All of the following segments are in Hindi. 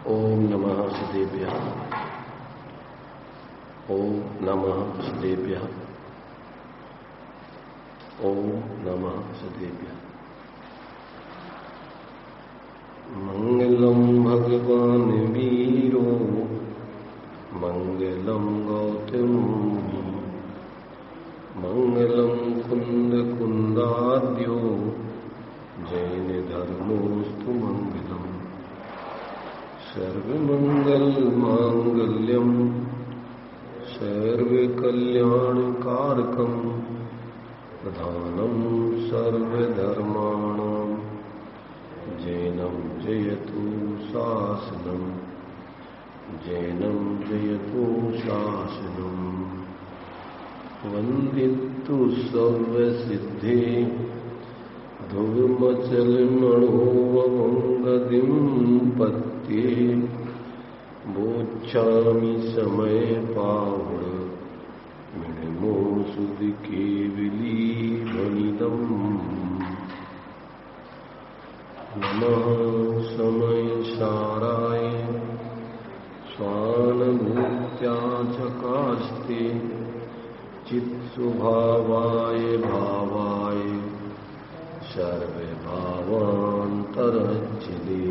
ओम नमः सदेभ्यः। ओम नमः सदेभ्यः। ओम नमः सदेभ्यः। मंगलम भगवान वीरो मंगलम गौतमी मंगलम कुंद कुंदाद्यो जैन धर्मोस्तु मंगलम सर्वमंगल मांगल्यम सर्वकल्याणकारकम प्रधानम सर्वधर्माणां जैनम जयतु शासनम जैनम जयतु शासनम वंदितु सर्वसिद्धे ध्रुवमचलमणोवमंगदिं पत्ये बोच्छामि समय पावड़ मिणमो सुध केवली ध्वनिदम् नमः समय साराय स्वानुभूत्या चकास्ते चित्स्वभावाय भावाय सर्वभावान्तरच्छिदे।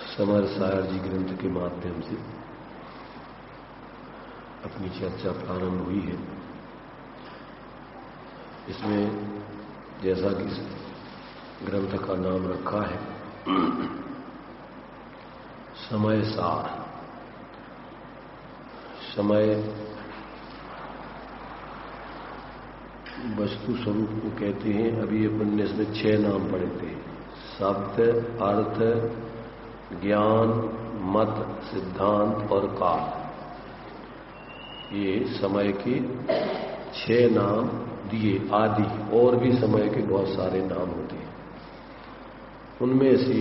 समर सायर जी ग्रंथ के माध्यम से अपनी चर्चा प्रारंभ हुई है। इसमें जैसा कि ग्रंथ का नाम रखा है समय सार। समय वस्तु स्वरूप को कहते हैं। अभी अपन ने इसमें 6 नाम पढ़े थे। शब्द, अर्थ, ज्ञान, मत, सिद्धांत और काल। ये समय के 6 नाम दिए। आदि और भी समय के बहुत सारे नाम होते हैं। उनमें से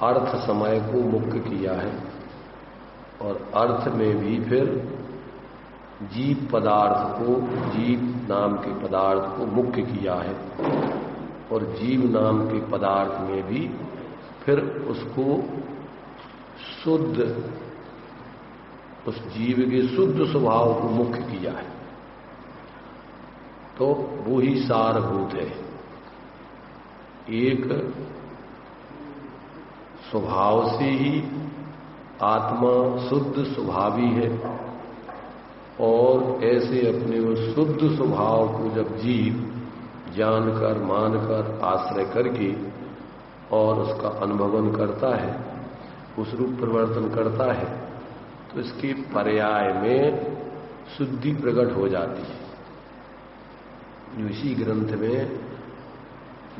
अर्थ समय को मुख्य किया है और अर्थ में भी फिर जीव पदार्थ को, जीव नाम के पदार्थ को मुख्य किया है और जीव नाम के पदार्थ में भी फिर उसको शुद्ध, उस जीव के शुद्ध स्वभाव को मुख्य किया है। तो वो ही सारभूत है। एक स्वभाव से ही आत्मा शुद्ध स्वभावी है और ऐसे अपने उस शुद्ध स्वभाव को जब जीव जानकर, मानकर, आश्रय करके और उसका अनुभवन करता है, उस रूप परिवर्तन करता है, तो इसके पर्याय में शुद्धि प्रकट हो जाती है। इसी ग्रंथ में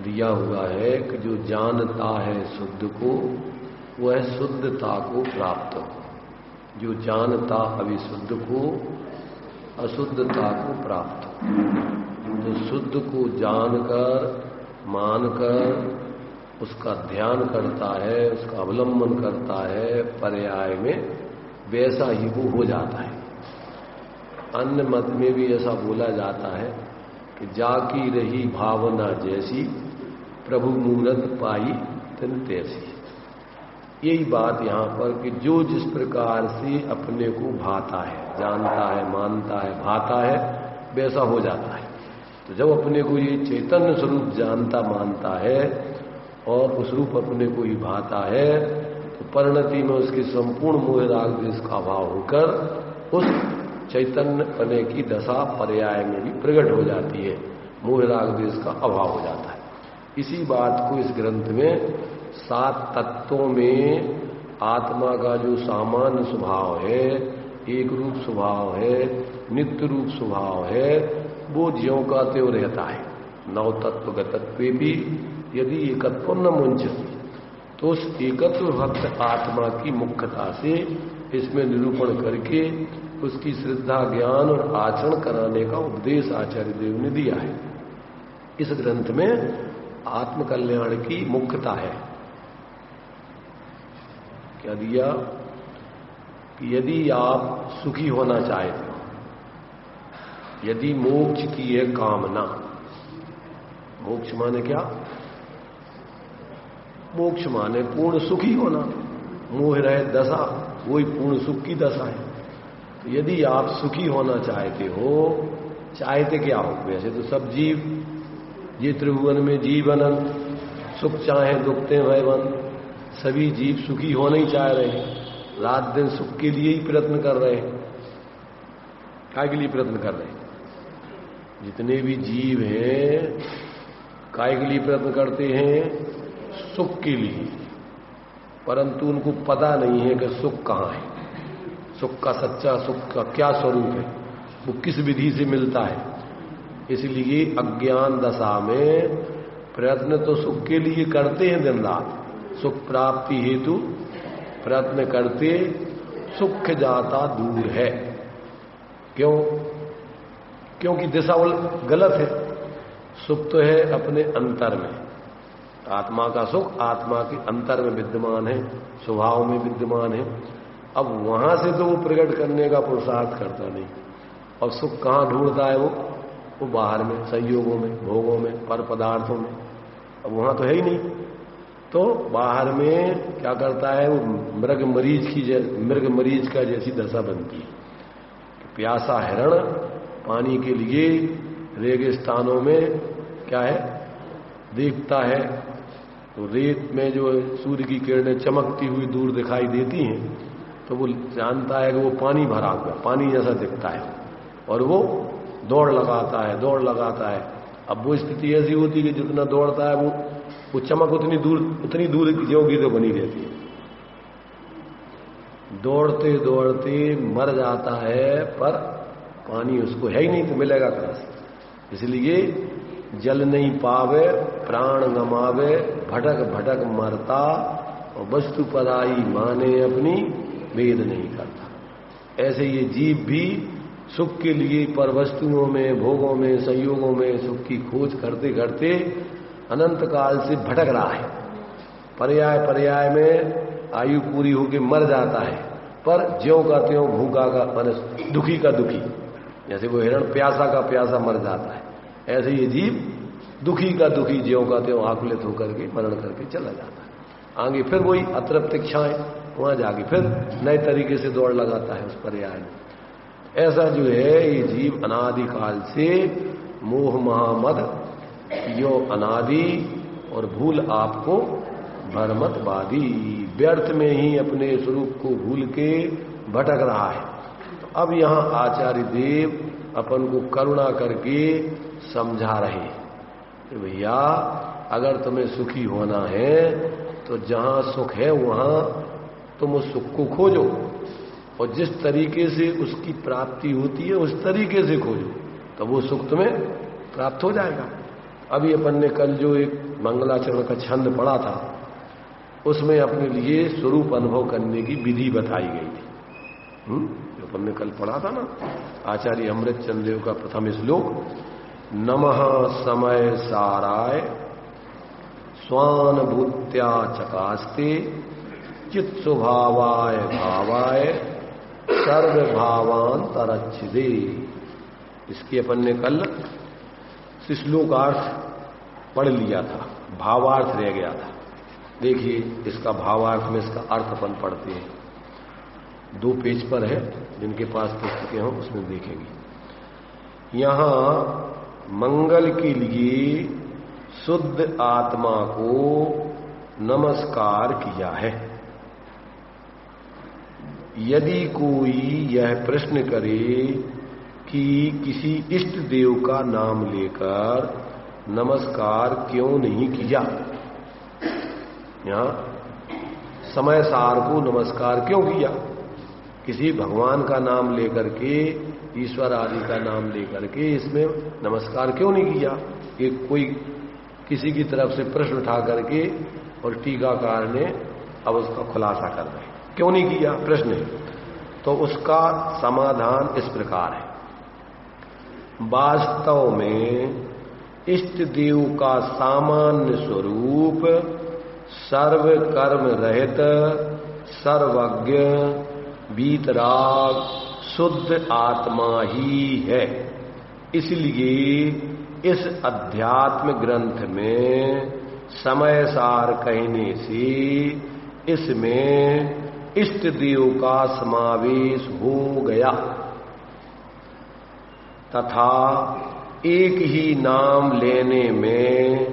दिया हुआ है कि जो जानता है शुद्ध को वह शुद्धता को प्राप्त हो। जो जानता अविशुद्ध को अशुद्धता को प्राप्त हो। तो शुद्ध को जानकर, मानकर उसका ध्यान करता है, उसका अवलंबन करता है, पर्याय में वैसा ही वो हो जाता है। अन्य मत में भी ऐसा बोला जाता है कि जाकी रही भावना जैसी प्रभु मूरत पाई तिन तैसी। यही बात यहां पर कि जो जिस प्रकार से अपने को भाता है, जानता है, मानता है, भाता है, वैसा हो जाता है। तो जब अपने को ये चैतन्य स्वरूप जानता, मानता है और उस रूप अपने को ही भाता है, तो परिणति में उसके संपूर्ण मोह राग द्वेष का अभाव होकर उस चैतन्य पने की दशा पर्याय में भी प्रकट हो जाती है। मोह राग द्वेष का अभाव हो जाता है। इसी बात को इस ग्रंथ में 7 तत्वों में आत्मा का जो सामान्य स्वभाव है, एक रूप स्वभाव है, नित्य रूप स्वभाव है, वो ज्यों का त्यों रहता है। 9 तत्वगतत्वे भी यदि एकत्व न मुंचती, तो उस एकत्व भक्त आत्मा की मुख्यता से इसमें निरूपण करके उसकी श्रद्धा, ज्ञान और आचरण कराने का उपदेश आचार्य देव ने दिया है। इस ग्रंथ में आत्मकल्याण की मुख्यता है। क्या दिया कि यदि आप सुखी होना चाहते हो, यदि मोक्ष की है कामना, मोक्ष माने क्या? मोक्ष माने पूर्ण सुखी होना, मोह रहित दशा, वही पूर्ण सुख की दशा है। तो यदि आप सुखी होना चाहते हो, चाहते क्या हो? वैसे तो सब जीव, ये त्रिभुवन में जीव अनंत, सुख चाहे दुखते भयवन, सभी जीव सुखी होना ही चाह रहे हैं, रात दिन सुख के लिए ही प्रयत्न कर रहे हैं। काय के लिए प्रयत्न कर रहे हैं? जितने भी जीव हैं काय के लिए प्रयत्न करते हैं? सुख के लिए। परंतु उनको पता नहीं है कि सुख कहां है, सुख का सच्चा सुख का क्या स्वरूप है, वो किस विधि से मिलता है। इसलिए अज्ञान दशा में प्रयत्न तो सुख के लिए करते हैं, दिन रात सुख प्राप्ति हेतु प्रयत्न करते, सुख जाता दूर है। क्यों? क्योंकि दिशा गलत है। सुख तो है अपने अंतर में, आत्मा का सुख आत्मा के अंतर में विद्यमान है, स्वभाव में विद्यमान है। अब वहां से तो वो प्रकट करने का पुरुषार्थ करता नहीं। और सुख कहां ढूंढता है? वो बाहर में, संयोगों में, भोगों में, पर पदार्थों में। अब वहां तो है ही नहीं, तो बाहर में क्या करता है? वो मृग मरीज का जैसी दशा बनती है। प्यासा हिरण पानी के लिए रेगिस्तानों में क्या है देखता है, तो रेत में जो सूर्य की किरणें चमकती हुई दूर दिखाई देती हैं, तो वो जानता है कि वो पानी भरा हुआ, पानी जैसा दिखता है, और वो दौड़ लगाता है। अब वो स्थिति ऐसी होती है कि जितना दौड़ता है वो चमक उतनी दूर ज्यों तो बनी रहती है। दौड़ते दौड़ते मर जाता है, पर पानी उसको है ही नहीं, तो मिलेगा कहां से? इसलिए जल नहीं पावे प्राण गमावे, भटक भटक मरता, और वस्तु पराई माने अपनी वेद नहीं करता। ऐसे ये जीव भी सुख के लिए पर वस्तुओं में, भोगों में, संयोगों में सुख की खोज करते करते अनंत काल से भटक रहा है। पर्याय पर्याय में आयु पूरी होकर मर जाता है, पर ज्यों का त्यों भूखा का माने दुखी का दुखी, जैसे वो हिरण प्यासा का प्यासा मर जाता है, ऐसे ये जीव दुखी का दुखी ज्यों का त्यों आकुलित होकर के मरण करके चला जाता है। आगे फिर वही अतृप्त इच्छाएं, वहां जाके फिर नए तरीके से दौड़ लगाता है उस पर्याय में। ऐसा जो है ये जीव अनादिकाल से मोह महामद यो अनादि और भूल आपको भरमतवादी, व्यर्थ में ही अपने स्वरूप को भूल के भटक रहा है। तो अब यहां आचार्य देव अपन को करुणा करके समझा रहे कि भैया अगर तुम्हें सुखी होना है तो जहां सुख है वहां तुम उस सुख को खोजो, और जिस तरीके से उसकी प्राप्ति होती है उस तरीके से खोजो, तो वो सुख तुम्हें प्राप्त हो जाएगा। अभी अपन ने कल जो एक मंगलाचरण का छंद पढ़ा था, उसमें अपने लिए स्वरूप अनुभव करने की विधि बताई गई थी। जो अपन ने कल पढ़ा था ना, आचार्य अमृत चंद्र देव का प्रथम श्लोक, नमः समय साराय स्वानुभूत्या चकास्ते चित स्वभावाय भावाय सर्वभावान तरच्छिदे। इसके अपन ने कल श्लोकार्थ पढ़ लिया था, भावार्थ रह गया था। देखिए इसका भावार्थ में इसका अर्थ अपन पढ़ते हैं, 2 पेज पर है, जिनके पास पुस्तकें हों उसमें देखेंगे। यहां मंगल के लिए शुद्ध आत्मा को नमस्कार किया है। यदि कोई यह प्रश्न करे कि किसी इष्ट देव का नाम लेकर नमस्कार क्यों नहीं किया, यहां समय सार को नमस्कार क्यों किया, किसी भगवान का नाम लेकर के, ईश्वर आदि का नाम लेकर के इसमें नमस्कार क्यों नहीं किया, ये कोई किसी की तरफ से प्रश्न उठा करके और टीकाकार ने अब उसका खुलासा कर रहे, क्यों नहीं किया प्रश्न है। तो उसका समाधान इस प्रकार है, वास्तव में इष्ट देव का सामान्य स्वरूप सर्व कर्म रहित, सर्वज्ञ, वीतराग, शुद्ध आत्मा ही है। इसलिए इस अध्यात्म ग्रंथ में समय सार कहने से इसमें इष्ट देव का समावेश हो गया तथा एक ही नाम लेने में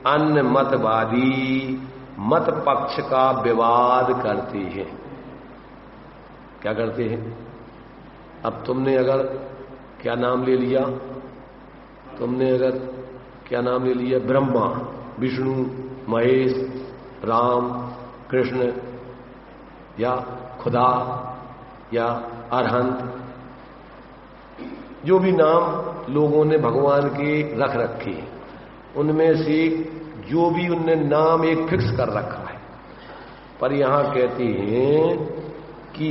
अन्य मतवादी मत पक्ष का विवाद करते हैं। क्या करते हैं? अब तुमने अगर क्या नाम ले लिया, तुमने अगर क्या नाम ले लिया, ब्रह्मा, विष्णु, महेश, राम, कृष्ण या खुदा या अरहंत, जो भी नाम लोगों ने भगवान के रख रखे, उनमें से जो भी उनने नाम एक फिक्स कर रखा है। पर यहां कहते हैं कि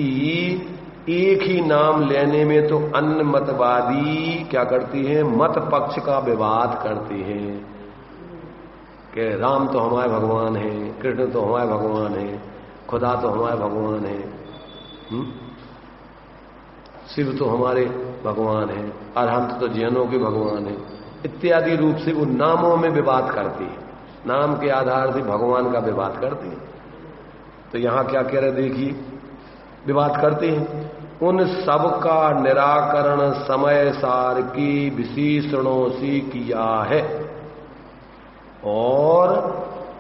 एक ही नाम लेने में तो अन्य मतवादी क्या करती हैं, मत पक्ष का विवाद करते हैं कि राम तो हमारे भगवान हैं, कृष्ण तो हमारे भगवान हैं, खुदा तो हमारे भगवान हैं, शिव तो हमारे भगवान हैं, अरहंत तो जैनों के भगवान हैं, इत्यादि रूप से वो नामों में विवाद करती है, नाम के आधार से भगवान का विवाद करती है। तो यहां क्या कह रहे, देखिए, विवाद करते हैं। उन सब का निराकरण समय सार की विशेषणों से किया है और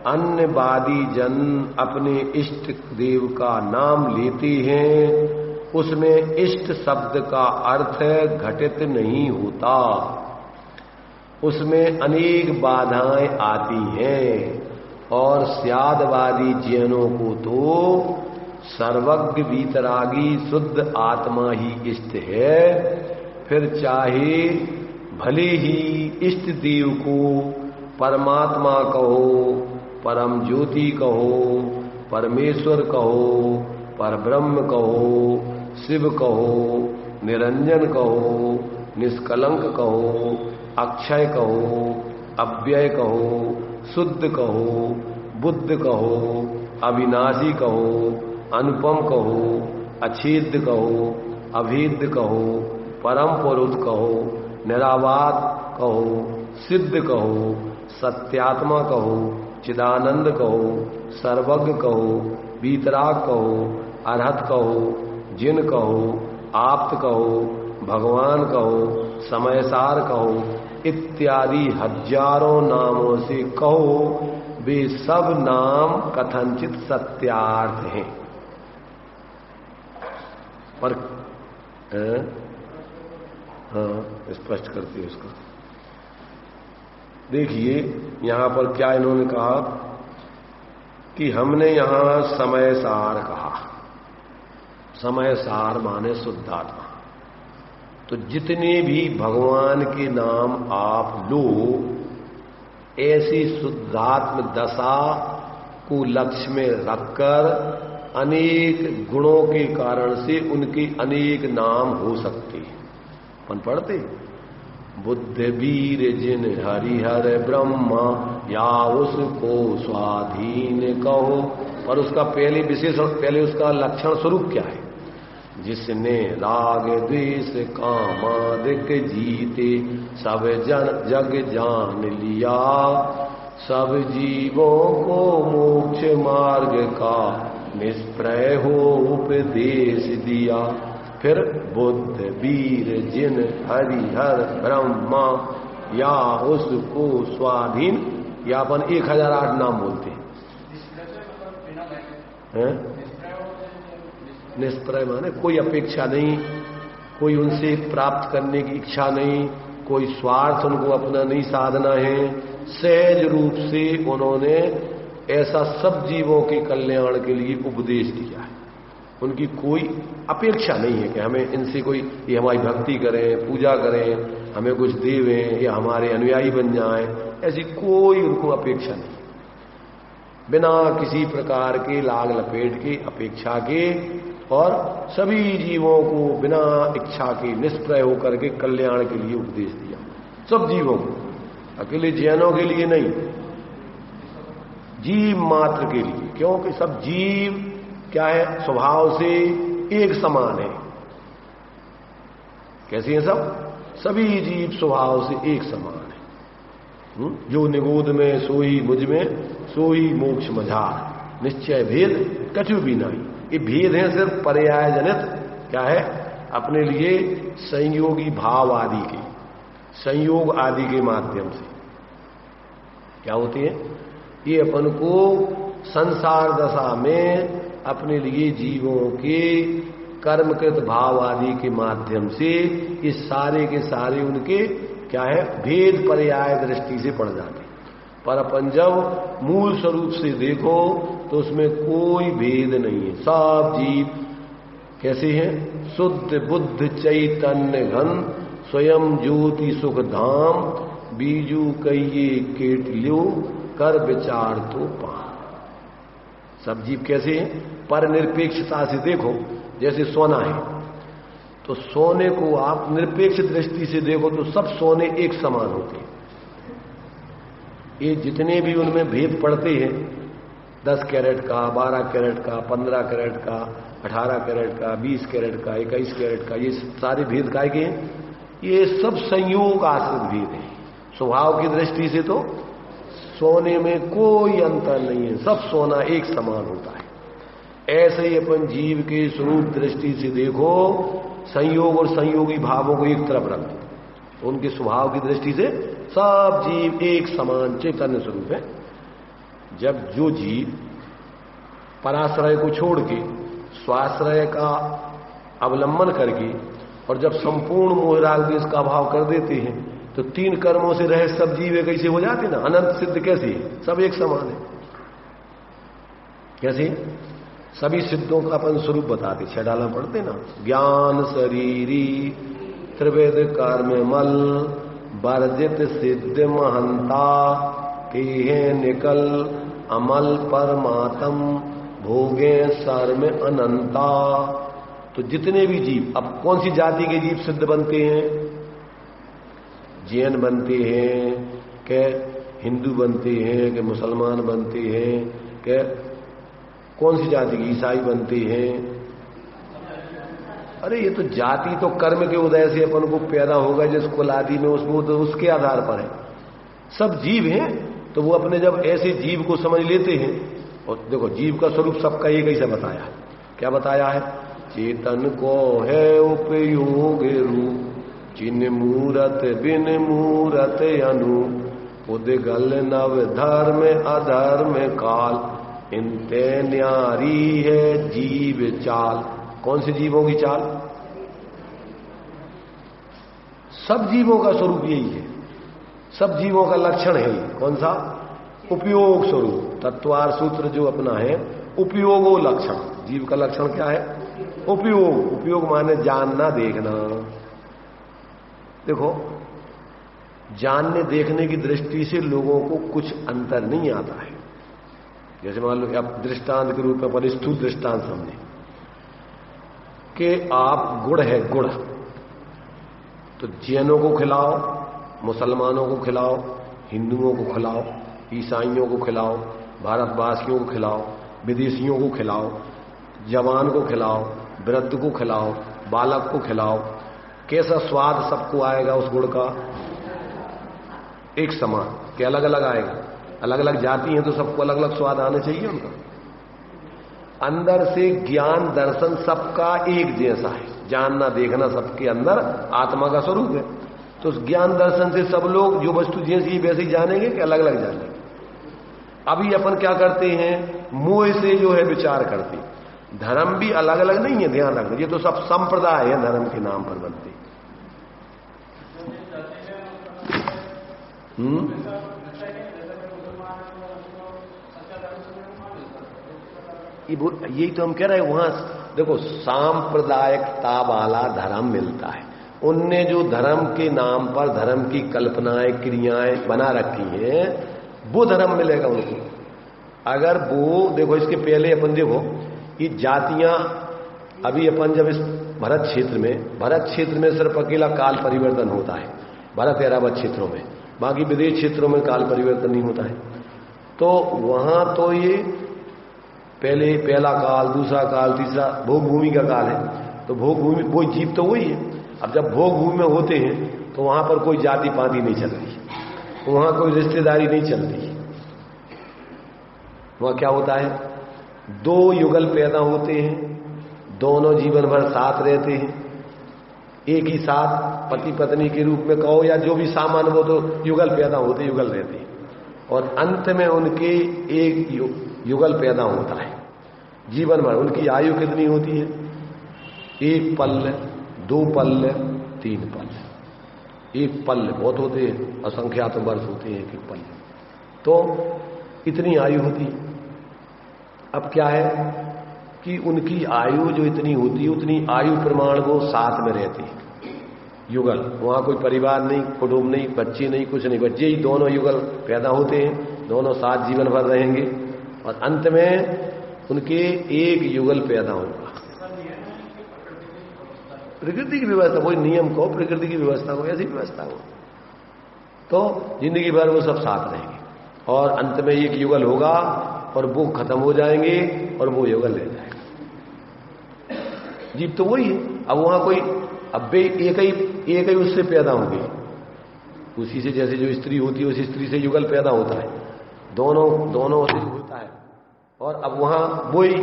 अन्यवादी जन अपने इष्ट देव का नाम लेते हैं, उसमें इष्ट शब्द का अर्थ घटित नहीं होता, उसमें अनेक बाधाएं आती हैं और स्यादवादी जैनों को तो सर्वज्ञ वीतरागी शुद्ध आत्मा ही इष्ट है। फिर चाहे भले ही इष्ट देव को परमात्मा कहो, परम ज्योति कहो, परमेश्वर कहो, परब्रह्म कहो, शिव कहो, निरंजन कहो, निष्कलंक कहो, अक्षय कहो, अव्यय कहो, शुद्ध कहो, बुद्ध कहो, अविनाशी कहो, अनुपम कहो, अछेद्य कहो, अभेद्य कहो, परम पुरुष कहो, निरावाद कहो, सिद्ध कहो, सत्यात्मा कहो, चिदानंद कहो, सर्वज्ञ कहो, वीतराग कहो, अरहत कहो, जिन कहो, आप्त कहो, भगवान कहो, समयसार कहो, इत्यादि हजारों नामों से कहो, वे सब नाम कथनचित सत्यार्थ हैं। पर हाँ, स्पष्ट करती है उसका। देखिए यहां पर क्या इन्होंने कहा कि हमने यहां समय सार कहा, समय सार माने शुद्धात्मा। तो जितने भी भगवान के नाम आप लो, ऐसी शुद्धात्म दशा को लक्ष्य में रखकर अनेक गुणों के कारण से उनके अनेक नाम हो सकते हैं। अपन पढ़ते, बुद्ध वीर जिन हरिहर ब्रह्मा या उसको स्वाधीन कहो। पर उसका पहले विशेषण, पहले उसका लक्षण स्वरूप क्या है? जिसने राग द्वेष कामादिक जीते सब जग जान लिया, सब जीवों को मोक्ष मार्ग का निष्प्रय हो उपदेश दिया। फिर बुद्ध वीर जिन हरिहर ब्रह्मा या उसको स्वाधीन, या अपन 1008 नाम बोलते हैं। निष्प्रय माने कोई अपेक्षा नहीं, कोई उनसे प्राप्त करने की इच्छा नहीं, कोई स्वार्थ उनको अपना नहीं साधना है। सहज रूप से उन्होंने ऐसा सब जीवों के कल्याण के लिए उपदेश दिया है। उनकी कोई अपेक्षा नहीं है कि हमें इनसे कोई, ये हमारी भक्ति करें, पूजा करें, हमें कुछ देवें या हमारे अनुयायी बन जाएं, ऐसी कोई उनको अपेक्षा नहीं। बिना किसी प्रकार के लाग लपेट के, अपेक्षा के, और सभी जीवों को बिना इच्छा के निष्प्रय होकर के कल्याण के लिए उपदेश दिया, सब जीवों को, अकेले जैनों के लिए नहीं, जीव मात्र के लिए। क्योंकि सब जीव क्या है, स्वभाव से एक समान है, कैसे हैं सब? सभी जीव स्वभाव से एक समान है। जो निगोद में सोई मुझ में सोई मोक्ष मझार, निश्चय भेद कछु भी नहीं। ये भेद है सिर्फ पर्याय जनित, क्या है, अपने लिए संयोगी भाव आदि के, संयोग आदि के माध्यम से क्या होती है, ये अपन को संसार दशा में अपने लिए जीवों के कर्मकृत भाव आदि के माध्यम से ये सारे के सारे उनके क्या है, भेद पर्याय दृष्टि से पड़ जाते। पर अपन जब मूल स्वरूप से देखो तो उसमें कोई भेद नहीं है। सब जीव कैसे हैं? शुद्ध बुद्ध चैतन्य घन स्वयं ज्योति सुख धाम, बीजू कहिए केट ल्यो कर विचार तो पा। सब जीव कैसे हैं? पर निरपेक्षता से देखो, जैसे सोना है तो सोने को आप निरपेक्ष दृष्टि से देखो तो सब सोने एक समान होते हैं। ये जितने भी उनमें भेद पड़ते हैं, 10 कैरेट का, 12 कैरेट का, 15 कैरेट का, 18 कैरेट का, 20 कैरेट का, 21 कैरेट का, ये सारे भेद काय के हैं? ये सब संयोग आश्रित भेद है। स्वभाव की दृष्टि से तो सोने में कोई अंतर नहीं है, सब सोना एक समान होता है। ऐसे ही अपन जीव के स्वरूप दृष्टि से देखो, संयोग और संयोगी भावों को एक तरफ रख दो, उनके स्वभाव की दृष्टि से सब जीव एक समान चैतन्य स्वरूप है। जब जो जीव पराश्रय को छोड़ के स्वाश्रय का अवलंबन करके और जब संपूर्ण मोहराग देश का अभाव कर देते हैं तो 3 कर्मों से रहे सब जीव कैसे हो जाते ना, अनंत सिद्ध कैसे, सब एक समान है। कैसे? सभी सिद्धों का अपन स्वरूप बताते, 6 डाला पढ़ते ना, ज्ञान शरीरी त्रिवेद कर्म मल वर्जित सिद्ध महंता के निकल अमल परमात्म भोगे सर में अनंता। तो जितने भी जीव, अब कौन सी जाति के जीव सिद्ध बनते हैं? जैन बनते हैं, के हिंदू बनते हैं, के मुसलमान बनते हैं, के कौन सी जाति की ईसाई बनते हैं? अरे ये तो जाति तो कर्म के उदय से अपन को पैदा होगा, जिस कुल आदि में उसमें तो उसके आधार पर है। सब जीव हैं तो वो अपने जब ऐसे जीव को समझ लेते हैं, और देखो जीव का स्वरूप सबका ये कैसे बताया, क्या बताया है? चेतन को है उपयोग रूप, चिन्ह मूरत बिन मूरत अनु, उदगल नव धर्म अधर्म काल, इनते न्यारी है जीव चाल। कौन से जीवों की चाल? सब जीवों का स्वरूप यही है, सब जीवों का लक्षण है। कौन सा? उपयोग स्वरूप। तत्वार सूत्र जो अपना है, उपयोगो लक्षण। जीव का लक्षण क्या है? उपयोग। उपयोग माने जानना, देखना। देखो, जानने देखने की दृष्टि से लोगों को कुछ अंतर नहीं आता है। जैसे मान लो कि आप दृष्टांत के रूप में पर स्थूल दृष्टांत समझे कि आप गुड़ है, गुड़ तो जैनों को खिलाओ, मुसलमानों को खिलाओ, हिंदुओं को खिलाओ, ईसाइयों को खिलाओ, भारतवासियों को खिलाओ, विदेशियों को खिलाओ, जवान को खिलाओ, वृद्ध को खिलाओ, बालक को खिलाओ, कैसा स्वाद सबको आएगा उस गुड़ का? एक समान कि अलग अलग आएगा? अलग अलग जाति हैं तो सबको अलग अलग स्वाद आना चाहिए उनका। अंदर से ज्ञान दर्शन सबका एक जैसा है, जानना देखना सबके अंदर आत्मा का स्वरूप है। तो उस ज्ञान दर्शन से सब लोग जो वस्तु जैसी वैसे ही जानेंगे कि अलग अलग जानेंगे? अभी अपन क्या करते हैं, मोह से जो है विचार करते हैं। धर्म भी अलग अलग नहीं है, ध्यान रखना, ये तो सब संप्रदाय है धर्म के नाम पर बनते। यही तो हम कह रहे हैं। वहां देखो सांप्रदायिकता वाला धर्म मिलता है, उनने जो धर्म के नाम पर धर्म की कल्पनाएं क्रियाएं बना रखी हैं वो धर्म मिलेगा उनको। अगर वो देखो, इसके पहले अपन देखो ये जातियां, अभी अपन जब इस भरत क्षेत्र में सिर्फ अकेला काल परिवर्तन होता है, भरत एरावत क्षेत्रों में, बाकी विदेश क्षेत्रों में काल परिवर्तन नहीं होता है। तो वहां तो ये पहला काल, दूसरा काल, तीसरा भोग भूमि का काल है। तो भोग भूमि वो जीव तो वही है, अब जब भोग भूमि में होते हैं तो वहां पर कोई जाति पाति नहीं चल रही, वहां कोई रिश्तेदारी नहीं चल रही। वहां क्या होता है, दो युगल पैदा होते हैं, दोनों जीवन भर साथ रहते हैं, एक ही साथ पति पत्नी के रूप में कहो या जो भी सामान, वो तो युगल पैदा होते, युगल रहते हैं, और अंत में उनके एक युगल पैदा होता है जीवन भर। उनकी आयु कितनी होती है, 1 पल्ल, 2 पल्ल, 3 पल्ल। 1 पल्ल बहुत होते हैं, असंख्यात वर्ष होते हैं 1 पल्ल, तो इतनी आयु होती है। अब क्या है कि उनकी आयु जो इतनी होती है, उतनी आयु प्रमाण वो साथ में रहते हैं युगल। वहां कोई परिवार नहीं, कुटुंब नहीं, बच्चे नहीं, कुछ नहीं, बच्चे ही दोनों युगल पैदा होते हैं, दोनों साथ जीवन भर रहेंगे और अंत में उनके एक युगल पैदा होगा। प्रकृति की व्यवस्था, कोई नियम को, प्रकृति की व्यवस्था को, ऐसी व्यवस्था हो, तो जिंदगी भर वो सब साथ रहेंगे और अंत में एक युगल होगा और वो खत्म हो जाएंगे और वो युगल रह जाएगा। जीव तो वही है। अब वहां कोई, अब एक ही उससे पैदा होंगे, उसी से, जैसे जो स्त्री होती है उस स्त्री से युगल पैदा होता है, दोनों से होता है। और अब वहां वही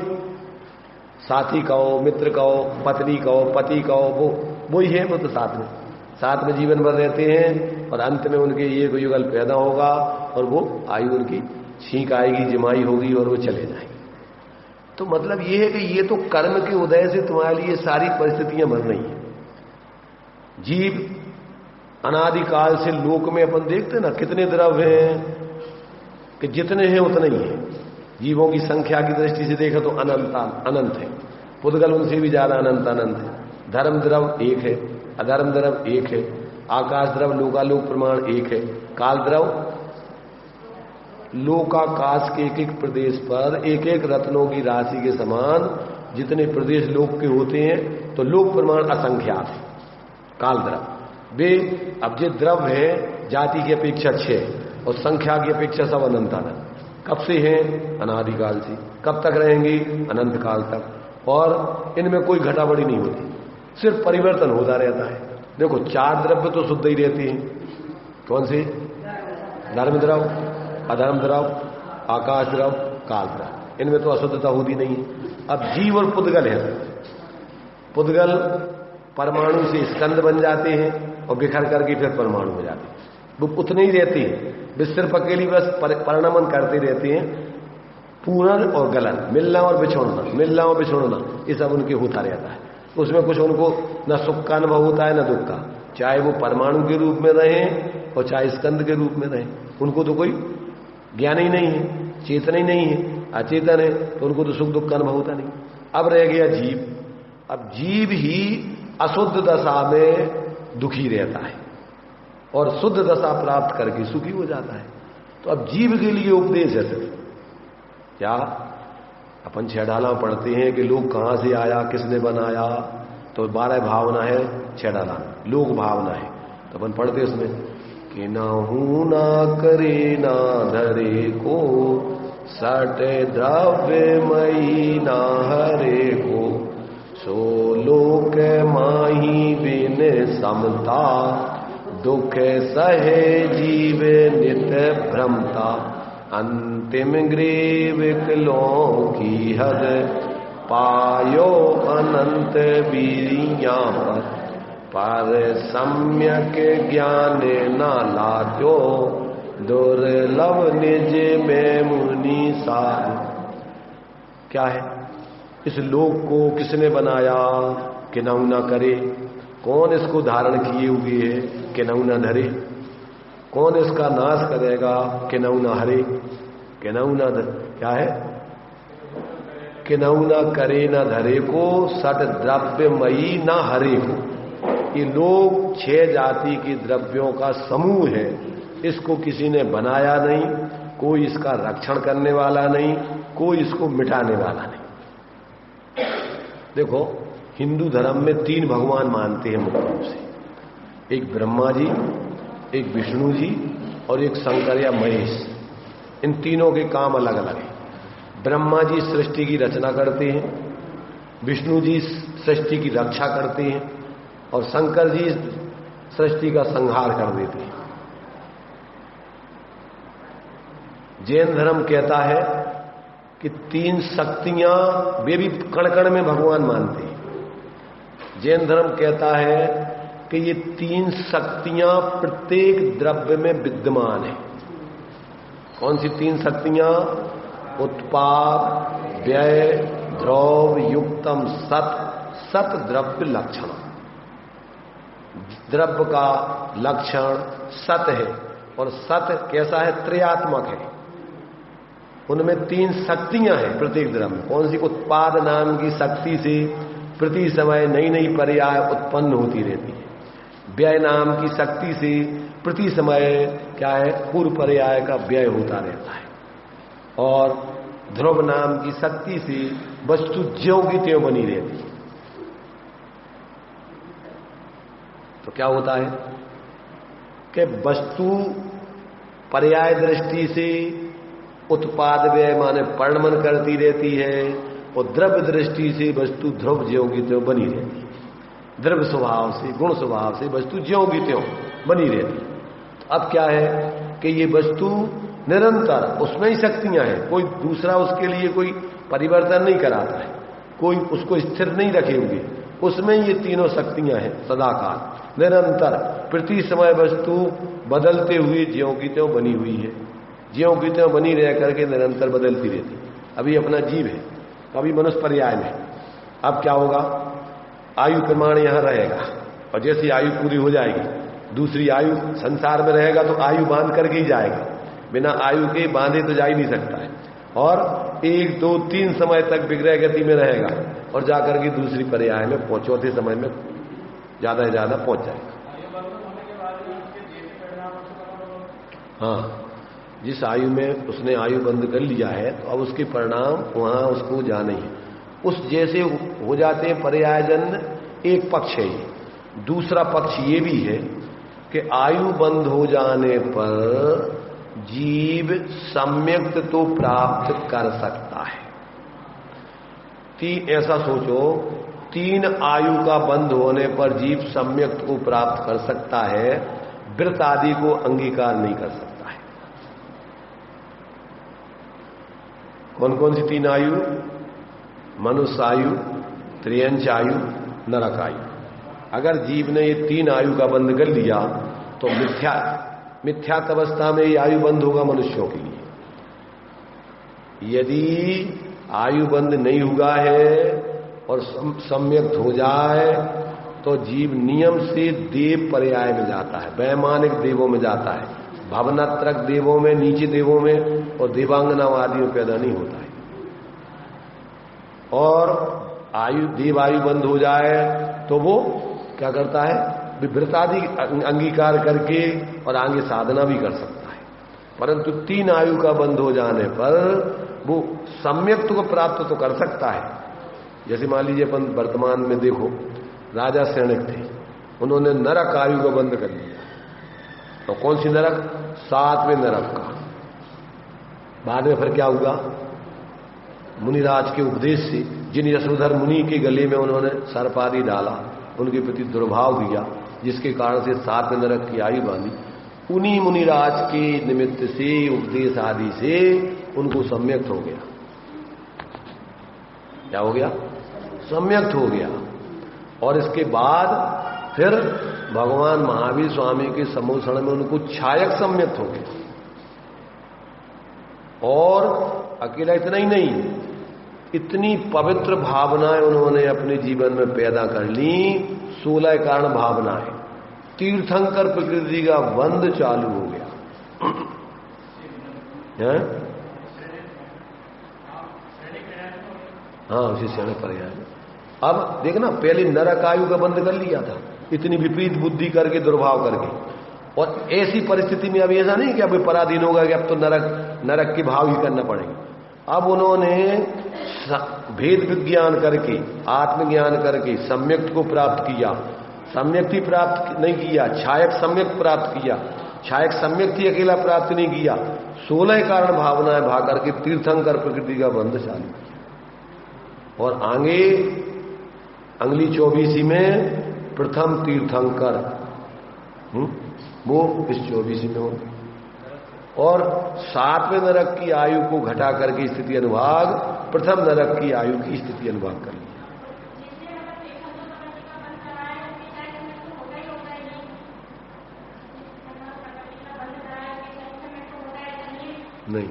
साथी कहो, मित्र कहो, पत्नी कहो, पति कहो, वो ही है, वो तो साथ में जीवन भर रहते हैं और अंत में उनके एक युगल पैदा होगा और वो आयु उनकी छींक आएगी, जिमाई होगी और वो चले जाएंगे। तो मतलब ये है कि ये तो कर्म के उदय से तुम्हारे लिए सारी परिस्थितियां बन रही हैं। जीव अनादिकाल से लोक में अपन देखते ना कितने द्रव्य हैं, कि जितने हैं उतने ही हैं। जीवों की संख्या की दृष्टि से देखा तो अनंत है, पुद्गल उनसे भी ज्यादा अनंत है। धर्म द्रव एक है, अधर्म द्रव एक है, आकाश द्रव लोकालोक प्रमाण एक है, काल द्रव लोकाकाश के एक एक प्रदेश पर एक एक रत्नों की राशि के समान जितने प्रदेश लोक के होते हैं, तो लोक प्रमाण असंख्यात है। काल द्रव वे अब जो द्रव है जाति की अपेक्षा 6 और संख्या की अपेक्षा सब अनंत। कब से हैं, अनादिकाल से। कब तक रहेंगे, अनंत काल तक। और इनमें कोई घटा बढ़ी नहीं होती, सिर्फ परिवर्तन होता रहता है। देखो 4 द्रव्य तो शुद्ध ही रहते हैं, कौन से, धर्म द्रव, अधर्म द्रव, आकाश द्रव, काल द्रव, इनमें तो अशुद्धता होती नहीं है। अब जीव और पुद्गल है, पुद्गल परमाणु से स्कंद बन जाते हैं और बिखर करके फिर परमाणु हो जाते हैं, वो उतने ही रहते हैं, वे सिर्फ अकेली बस परिणमन करते रहते हैं, पूर्ण और गलन, मिलना और बिछोड़ना, मिलना और बिछोड़ना, ये सब उनके होता रहता है। उसमें कुछ उनको न सुख का अनुभव होता है न दुख का, चाहे वो परमाणु के रूप में रहे और चाहे स्कंद के रूप में रहे, उनको तो कोई ज्ञान ही नहीं है, चेतना ही नहीं है, अचेतन है, तो उनको तो सुख दुख का अनुभव होता नहीं। अब रह गया जीव। अब जीव ही अशुद्ध दशा में दुखी रहता है और शुद्ध दशा प्राप्त करके सुखी हो जाता है। तो अब जीव के लिए उपदेश है सिर्फ क्या, अपन 6 डाला पढ़ते हैं कि लोग कहां से आया, किसने बनाया, तो 12 भावना है, 6 डाला लोक भावना है। तो अपन पढ़ते उसमें कि ना हूं ना करे ना धरे को, सट द्रव्य मई ना हरे को, सो लोक माही बिन समता, दुख सहे जीव नित भ्रमता, अंतिम ग्रीव विकलों की हद, पायो अनंत वीरिया पर सम्यक ज्ञान न लाद्यो, दुर्लभ निज में मुनि सार। क्या है, इस लोक को किसने बनाया कि नौ न करे, कौन इसको धारण किए हुए है कि नौ न धरे, कौन इसका नाश करेगा कि नौ न हरे, कि नौ न क्या है, कि नौ न करे न धरे को, सट द्रव्यमयी न हरे को। ये लोग 6 जाति के द्रव्यों का समूह है, इसको किसी ने बनाया नहीं, कोई इसका रक्षण करने वाला नहीं, कोई इसको मिटाने वाला नहीं। देखो हिंदू धर्म में 3 भगवान मानते हैं मुख्य रूप से, एक ब्रह्मा जी, एक विष्णु जी और एक शंकर या महेश। इन तीनों के काम अलग अलग हैं। ब्रह्मा जी सृष्टि की रचना करते हैं, विष्णु जी सृष्टि की रक्षा करते हैं और शंकर जी सृष्टि का संहार कर देते हैं। जैन धर्म कहता है कि 3 शक्तियां, वे भी कण कण में भगवान मानते हैं। जैन धर्म कहता है कि ये 3 शक्तियां प्रत्येक द्रव्य में विद्यमान है। कौन सी 3 शक्तियां? उत्पाद, व्यय, द्रव, युक्तम, सत। सत द्रव्य लक्षण, द्रव्य का लक्षण सत है। और सत कैसा है? त्रयात्मक है। उनमें 3 शक्तियां हैं प्रत्येक द्रव्य में। कौन सी? उत्पाद नाम की शक्ति से प्रति समय नई नई पर्याय उत्पन्न होती रहती है। व्यय नाम की शक्ति से प्रति समय क्या है? पूर्व पर्याय का व्यय होता रहता है। और ध्रुव नाम की शक्ति से वस्तु ज्यों की त्यों बनी रहती है। तो क्या होता है कि वस्तु पर्याय दृष्टि से उत्पाद व्यय माने परिणमन करती रहती है, और द्रव्य दृष्टि से वस्तु ध्रुव ज्यों की त्यों बनी रहती है। द्रव्य स्वभाव से, गुण स्वभाव से वस्तु ज्यों की त्यों बनी रहती है। अब क्या है कि ये वस्तु निरंतर, उसमें ही शक्तियां हैं, कोई दूसरा उसके लिए कोई परिवर्तन नहीं कराता है, कोई उसको स्थिर नहीं रखे हुए, उसमें ये तीनों शक्तियां हैं सदाकाल निरंतर। प्रति समय वस्तु बदलते हुए ज्यों की त्यों बनी हुई है, ज्यों की त्यों बनी रह करके निरंतर बदलती रहती। अभी अपना जीव है, कभी मनुष्य पर्याय में। अब क्या होगा? आयु प्रमाण यहां रहेगा, और जैसी आयु पूरी हो जाएगी दूसरी आयु संसार में रहेगा, तो आयु बांध करके ही जाएगा। बिना आयु के बांधे तो जा ही नहीं सकता है। और 1, 2, 3 समय तक विग्रह गति में रहेगा, और जाकर के दूसरी पर्याय में चौथे समय में ज्यादा से ज्यादा पहुंच जाएगा। हाँ, जिस आयु में उसने आयु बंद कर लिया है, तो अब उसके परिणाम वहां उसको जाने ही। उस जैसे हो जाते हैं पर्यायजन, एक पक्ष है ये। दूसरा पक्ष ये भी है कि आयु बंद हो जाने पर जीव सम्यक्त तो प्राप्त कर सकता है। ऐसा सोचो, 3 आयु का बंद होने पर जीव सम्यक्त को प्राप्त कर सकता है, व्रत आदि को अंगीकार नहीं कर सकता है। कौन कौन सी 3 आयु? मनुष्य आयु, त्रियंच आयु, नरक आयु। अगर जीव ने ये 3 आयु का बंद कर लिया तो मिथ्यात्व अवस्था में ये आयु बंद होगा मनुष्यों के लिए। यदि आयु बंद नहीं हुआ है और सम्यक्त हो जाए, तो जीव नियम से देव पर्याय में जाता है, वैमानिक देवों में जाता है, भावनात्रक देवों में, नीचे देवों में, और देवांगना आदि में पैदा नहीं होता है। और देव आयु बंद हो जाए तो वो क्या करता है? व्रतादि अंगीकार करके और आगे साधना भी कर सकता है। परंतु 3 आयु का बंद हो जाने पर वो सम्यक्त को प्राप्त तो कर सकता है। जैसे मान लीजिए अपन वर्तमान में देखो, राजा सैनिक थे, उन्होंने नरक आयु को बंद कर लिया। तो कौन सी नरक? 7वें नरक का। बाद में फिर क्या हुआ? मुनिराज के उपदेश से, जिन यशोधर मुनि के गले में उन्होंने सर्प आदि डाला, उनके प्रति दुर्भाव किया, जिसके कारण से 7वें नरक की आयु बांधी, उन्हीं मुनिराज के निमित्त से, उपदेश आदि से उनको सम्यक्त हो गया। क्या हो गया? सम्यक्त हो गया। और इसके बाद फिर भगवान महावीर स्वामी के सम्मोषण में उनको छायक सम्यक्त हो गया। और अकेला इतना ही नहीं, इतनी पवित्र भावनाएं उन्होंने अपने जीवन में पैदा कर ली, 16 कारण भावनाएं। तीर्थंकर प्रकृति का बंद चालू हो गया है? हाँ, उसी से पर्याय। अब देखना, पहले नरक आयु का बंद कर लिया था, इतनी विपरीत बुद्धि करके, दुर्भाव करके। और ऐसी परिस्थिति में अब ऐसा नहीं कि अब पराधीन होगा कि अब तो नरक के भाव ही करना पड़ेगा। अब उन्होंने भेद विज्ञान करके, आत्मज्ञान करके सम्यक्त को प्राप्त किया। सम्यक्त ही प्राप्त नहीं किया, छायक सम्यक्त प्राप्त किया। छायक सम्यक्त ही अकेला प्राप्त नहीं किया, 16 कारण भावनाएं भाग करके तीर्थंकर प्रकृति का बंध चालू किया। और आगे अगली 24 में प्रथम तीर्थंकर वो इस 24 में हो। और 7वें नरक की आयु को घटा करके स्थिति अनुभाग प्रथम नरक की आयु की स्थिति अनुभाग कर लिया। नहीं,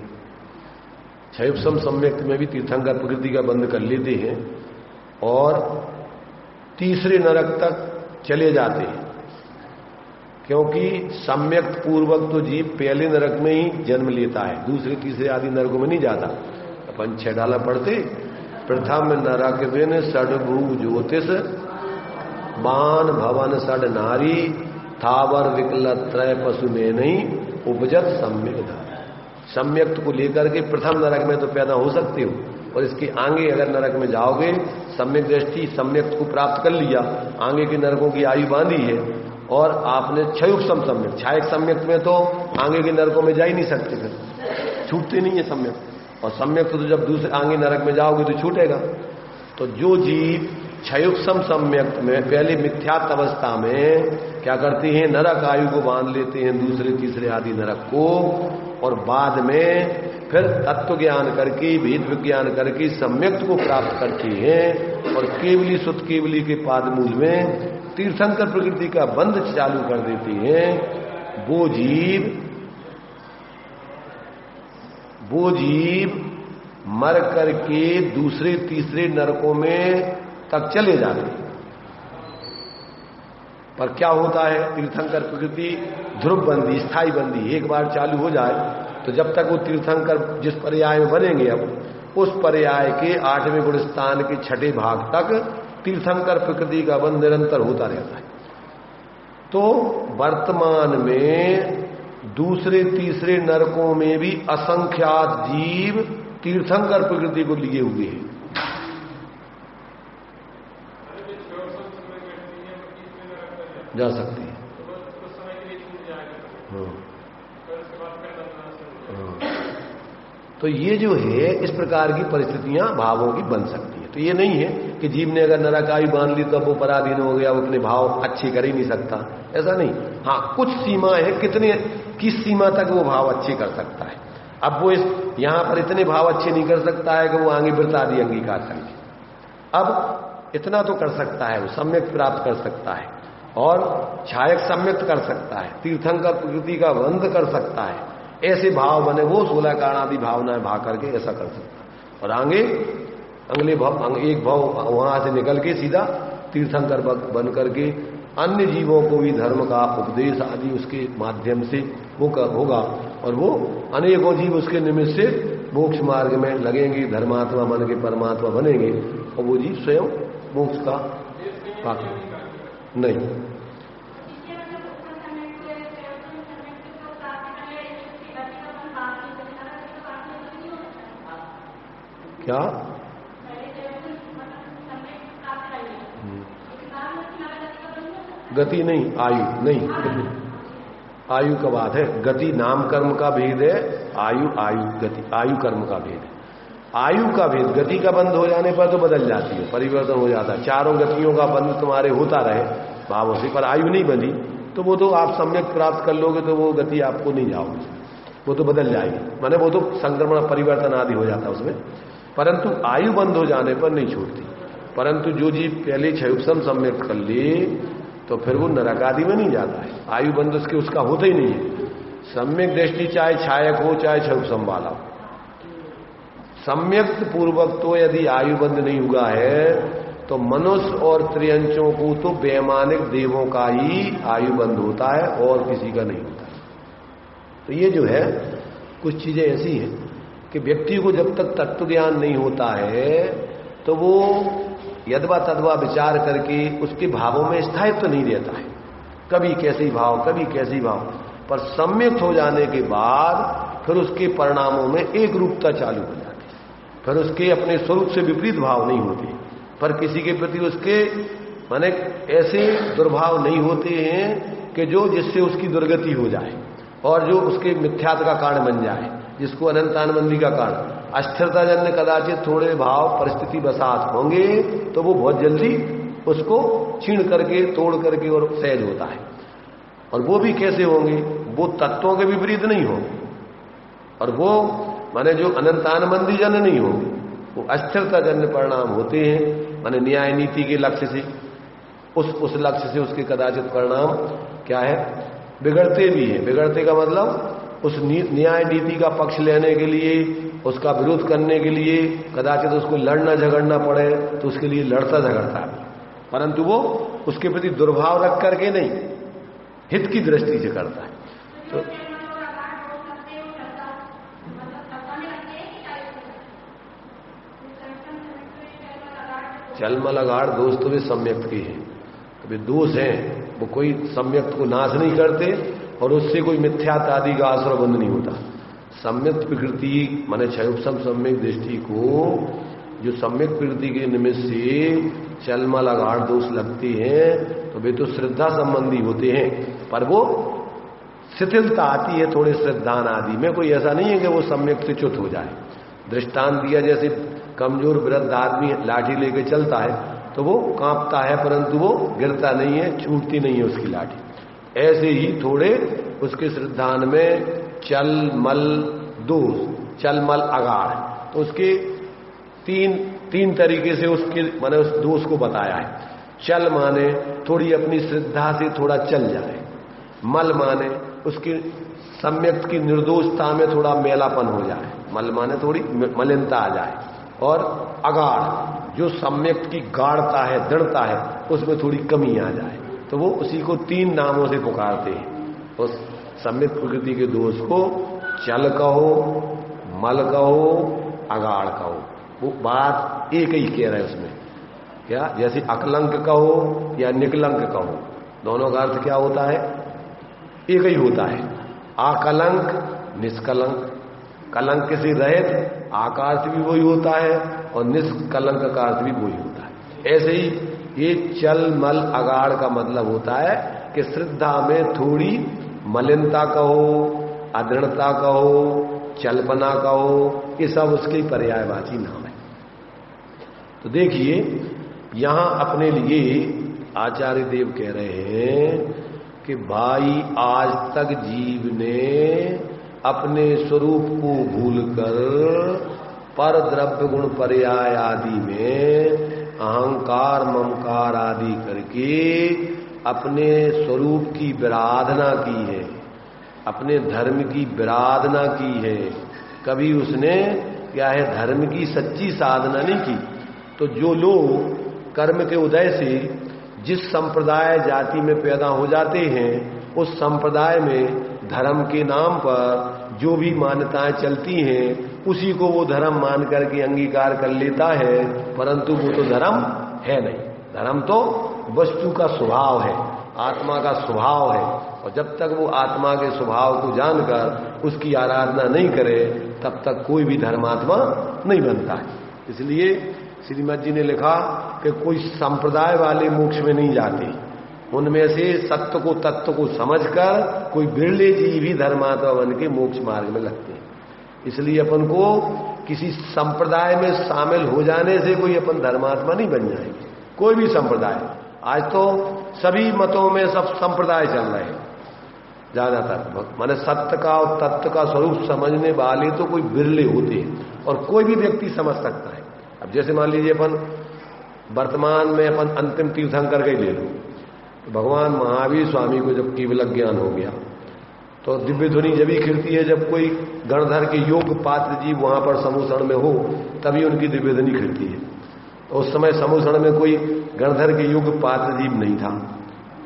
क्षयोपशम सम्यक्त में भी तीर्थंकर प्रकृति का बंध कर लेते हैं और तीसरे नरक तक चले जाते हैं, क्योंकि सम्यक्त पूर्वक तो जीव पहले नरक में ही जन्म लेता है, दूसरे तीसरे आदि नरकों में नहीं जाता। अपन 6 डाला पढ़ते, प्रथम नरक दिन षडभू ज्योतिष बान भवन षड नारी थावर विकल त्रय पशु में नहीं उपजत सम्यक धारी। सम्यक्त को लेकर के प्रथम नरक में तो पैदा हो सकते हो, और इसके आगे अगर नरक में जाओगे, सम्यक दृष्टि सम्यक्त को प्राप्त कर लिया, आगे के नरकों की आयु बांधी है, और आपने क्षयोपशम सम्यक, छायक सम्यक्त में तो आगे के नरकों में जा ही नहीं सकते, फिर छूटते नहीं है सम्यक्त। और सम्यक्त तो जब दूसरे आगे नरक में जाओगे तो छूटेगा। तो जो जीव क्षयोपशम सम्यक्त में पहले मिथ्यात्व अवस्था में क्या करते हैं, नरक आयु को बांध लेते हैं, दूसरे तीसरे आदि नरक को, और बाद में फिर तत्व ज्ञान करके भेद विज्ञान करके सम्यक्त को प्राप्त करते हैं, और केवली सुत केवली के पादमूल में तीर्थंकर प्रकृति का बंध चालू कर देते हैं। वो जीव मर करके दूसरे तीसरे नरकों में तक चले जाते हैं। पर क्या होता है, तीर्थंकर प्रकृति ध्रुव बंदी, स्थायी बंदी, एक बार चालू हो जाए तो जब तक वो तीर्थंकर जिस पर्याय में बनेंगे, अब उस पर्याय के 8वें गुण स्थान के 6ठे भाग तक तीर्थंकर प्रकृति का बंध निरंतर होता रहता है। तो वर्तमान में दूसरे तीसरे नरकों में भी असंख्यात जीव तीर्थंकर प्रकृति को लिए हुए हैं। जा सकती है। तो ये जो है, इस प्रकार की परिस्थितियां भावों की बन सकती है। तो ये नहीं है कि जीव ने अगर नरक आयु बांध ली तो अब वो पराधीन हो गया, वो अपने भाव अच्छे कर ही नहीं सकता, ऐसा नहीं। हाँ, कुछ सीमा है, किस सीमा तक वो भाव अच्छे कर सकता है। अब वो यहां पर इतने भाव अच्छे नहीं कर सकता है कि वो आगे व्रत आदि अंगीकार करेंगे। अब इतना तो कर सकता है, वो सम्यक प्राप्त कर सकता है, और छायक सम्यक्त कर सकता है, तीर्थंकर प्रकृति का बंध कर सकता है। ऐसे भाव बने वो 16 कारणादि भावनाएं भाग करके ऐसा कर सकता है। और आगे अगले भाव, एक भाव वहां से निकल के सीधा तीर्थंकर बन करके अन्य जीवों को भी धर्म का उपदेश आदि उसके माध्यम से वो होगा, और वो अनेकों जीव उसके निमित्त से मोक्ष मार्ग में लगेंगे, धर्मात्मा बन के परमात्मा बनेंगे, और वो जीव स्वयं मोक्ष का पात्र नहीं। क्या गति नहीं, आयु नहीं, आयु का बात है। गति नाम कर्म का भेद है, आयु गति आयु कर्म का भेद है। आयु का भेद, गति का बंद हो जाने पर तो बदल जाती है, परिवर्तन हो जाता है। चारों गतियों का बंद तुम्हारे होता रहे भावों से, पर आयु नहीं बंधी तो वो तो आप सम्यक प्राप्त कर लोगे तो वो गति आपको नहीं जाओगे, वो तो बदल जाएगी, माने वो तो संक्रमण परिवर्तन आदि हो जाता है उसमें। परंतु आयु बंद हो जाने पर नहीं छूटती। परंतु जो जीव पहले क्षयोपशम सम्यक कर ले तो फिर वो नरक आदि में नहीं जाता है, आयु बंद उसका होता ही नहीं है। सम्यक दृष्टि चाहे छायक हो चाहे क्षयोपशम वाला हो, सम्यक पूर्वक तो यदि आयु बंद नहीं हुआ है तो मनुष्य और त्रियंचों को तो वैमानिक देवों का ही आयु बंद होता है और किसी का नहीं होता। तो ये जो है कुछ चीजें ऐसी हैं कि व्यक्ति को जब तक तत्व ज्ञान नहीं होता है तो वो यदवा तदवा विचार करके उसके भावों में स्थायित्व तो नहीं रहता है, कभी कैसे भाव कभी कैसी भाव। पर सम्यक हो जाने के बाद फिर उसके परिणामों में एक रूपता चालू हो जाती है, फिर उसके अपने स्वरूप से विपरीत भाव नहीं होते, पर किसी के प्रति उसके माने ऐसे दुर्भाव नहीं होते हैं कि जो जिससे उसकी दुर्गति हो जाए और जो उसके मिथ्यात्व का कारण बन जाए, जिसको अनंतानबंदी का कारण। अस्थिरता जन्य कदाचित थोड़े भाव परिस्थिति बसात होंगे तो वो बहुत जल्दी उसको छीण करके, तोड़ करके और सहज होता है। और वो भी कैसे होंगे? वो तत्वों के विपरीत नहीं होंगे, और वो माने जो अनंतानबंदी जन नहीं होंगे, वो अस्थिरता जन्य परिणाम होते हैं। माने न्याय नीति के लक्ष्य से, उस लक्ष्य से उसके कदाचित परिणाम क्या है? बिगड़ते भी हैं। बिगड़ते का मतलब उस न्याय नीति का पक्ष लेने के लिए, उसका विरोध करने के लिए कदाचित उसको लड़ना झगड़ना पड़े, तो उसके लिए लड़ता झगड़ता है, परंतु वो उसके प्रति दुर्भाव रख करके नहीं, हित की दृष्टि से करता है। तो चलमल अगाड़ दोष तो वे सम्यक्त के हैं, वे दोष हैं, वो कोई सम्यक्त को नाश नहीं करते और उससे कोई मिथ्यात्व आदि का आश्रय बंद नहीं होता। सम्यक्त प्रकृति माने क्षयोपम सम्यक दृष्टि को, जो सम्यक प्रकृति के निमित्त से चलमल अगाड़ दोष लगते हैं, तो वे तो श्रद्धा संबंधी होते हैं, पर वो शिथिलता आती है थोड़े श्रद्धान आदि में। कोई ऐसा नहीं है कि वो सम्यक से च्युत हो जाए। दृष्टांत दिया, जैसे कमजोर वृद्ध आदमी लाठी लेके चलता है तो वो कांपता है, परंतु वो गिरता नहीं है, छूटती नहीं है उसकी लाठी। ऐसे ही थोड़े उसके श्रद्धान में चल मल दोष, चल मल अगाड़, तो उसके तीन तरीके से उसके माने उस दोष को बताया है। चल माने थोड़ी अपनी श्रद्धा से थोड़ा चल जाए, मल माने उसकी सम्यक्त की निर्दोषता में थोड़ा मेलापन हो जाए, मल माने थोड़ी मलिनता आ जाए, और अगाड़ जो सम्यक्त की गाढ़ता है, दृढ़ता है, उसमें थोड़ी कमी आ जाए, तो वो उसी को 3 नामों से पुकारते हैं। उस सम्यक्त प्रकृति के दोष को चल कहो, मल कहो, अगाड़ कहो। वो बात एक ही कह रहे हैं उसमें, क्या? जैसे अकलंक कहो या निकलंक कहो, दोनों का अर्थ क्या होता है? एक ही होता है। आकलंक निष्कलंक, कलंक से रहित आकार से भी वही होता है और निष्कलंक का अर्थ भी वही होता है। ऐसे ही ये चल मल अगाड़ का मतलब होता है कि श्रद्धा में थोड़ी मलिनता कहो, अदृढ़ता कहो, चलपना कहो, ये सब उसके पर्यायवाची नाम है। तो देखिए यहां अपने लिए आचार्य देव कह रहे हैं कि भाई आज तक जीव ने अपने स्वरूप को भूलकर पर द्रव्य गुण पर्याय आदि में अहंकार ममकार आदि करके अपने स्वरूप की विराधना की है, अपने धर्म की विराधना की है। कभी उसने क्या है, धर्म की सच्ची साधना नहीं की। तो जो लोग कर्म के उदय से जिस संप्रदाय जाति में पैदा हो जाते हैं, उस संप्रदाय में धर्म के नाम पर जो भी मान्यताएं चलती हैं, उसी को वो धर्म मान करके अंगीकार कर लेता है, परंतु वो तो धर्म है नहीं। धर्म तो वस्तु का स्वभाव है, आत्मा का स्वभाव है, और जब तक वो आत्मा के स्वभाव को जानकर उसकी आराधना नहीं करे, तब तक कोई भी धर्मात्मा नहीं बनता है। इसलिए श्रीमद जी ने लिखा कि कोई संप्रदाय वाले मोक्ष में नहीं जाते, उनमें से सत्य को तत्व को समझकर कोई बिरले जी भी धर्मात्मा बन के मोक्ष मार्ग में लगते हैं। इसलिए अपन को किसी संप्रदाय में शामिल हो जाने से कोई अपन धर्मात्मा नहीं बन जाएंगे। कोई भी संप्रदाय, आज तो सभी मतों में सब संप्रदाय चल रहे हैं ज्यादातर, माने सत्य का और तत्व का स्वरूप समझने वाले तो कोई बिरले होते हैं, और कोई भी व्यक्ति समझ सकता है। अब जैसे मान लीजिए अपन वर्तमान में अपन अंतिम तीर्थंकर के ले लो, तो भगवान महावीर स्वामी को जब केवल ज्ञान हो गया, तो दिव्य ध्वनि जब ही खिलती है जब कोई गणधर के योग पात्र जीव वहां पर समूषण में हो, तभी उनकी दिव्य ध्वनि खिलती है। तो उस समय समूषण में कोई गणधर के योग पात्र जीव नहीं था,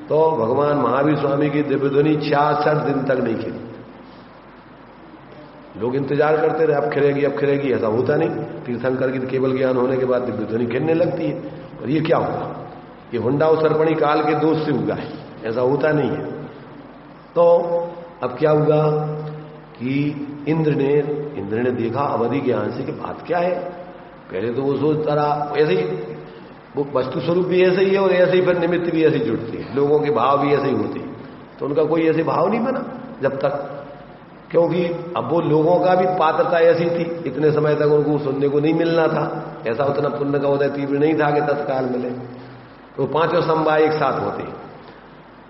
तो भगवान महावीर स्वामी की दिव्य ध्वनि 66 दिन तक नहीं खिली। लोग इंतजार करते रहे, अब खिलेगी अब खिलेगी, ऐसा होता नहीं। तीर्थंकर की केवल ज्ञान होने के बाद दिव्य ध्वनि खिलने लगती है। और ये क्या हुआ? ये हुंडा उसर्पणी काल के दोष से हुआ है, ऐसा होता नहीं है। तो अब क्या हुआ कि इंद्र ने देखा अवधि ज्ञान से कि बात क्या है। पहले तो वो सोचता रहा ऐसे ही, वो वस्तु स्वरूप भी ऐसे ही है और ऐसे ही फिर निमित्त भी ऐसे जुड़ते हैं, लोगों के भाव भी ऐसे ही होते हैं। तो उनका कोई ऐसे भाव नहीं बना जब तक, क्योंकि अब वो लोगों का भी पात्रता ऐसी थी, इतने समय तक उनको सुनने को नहीं मिलना था, ऐसा उतना पुण्य का उदय तीव्र नहीं था कि तत्काल मिले। तो पांचों समवाय एक साथ होते हैं।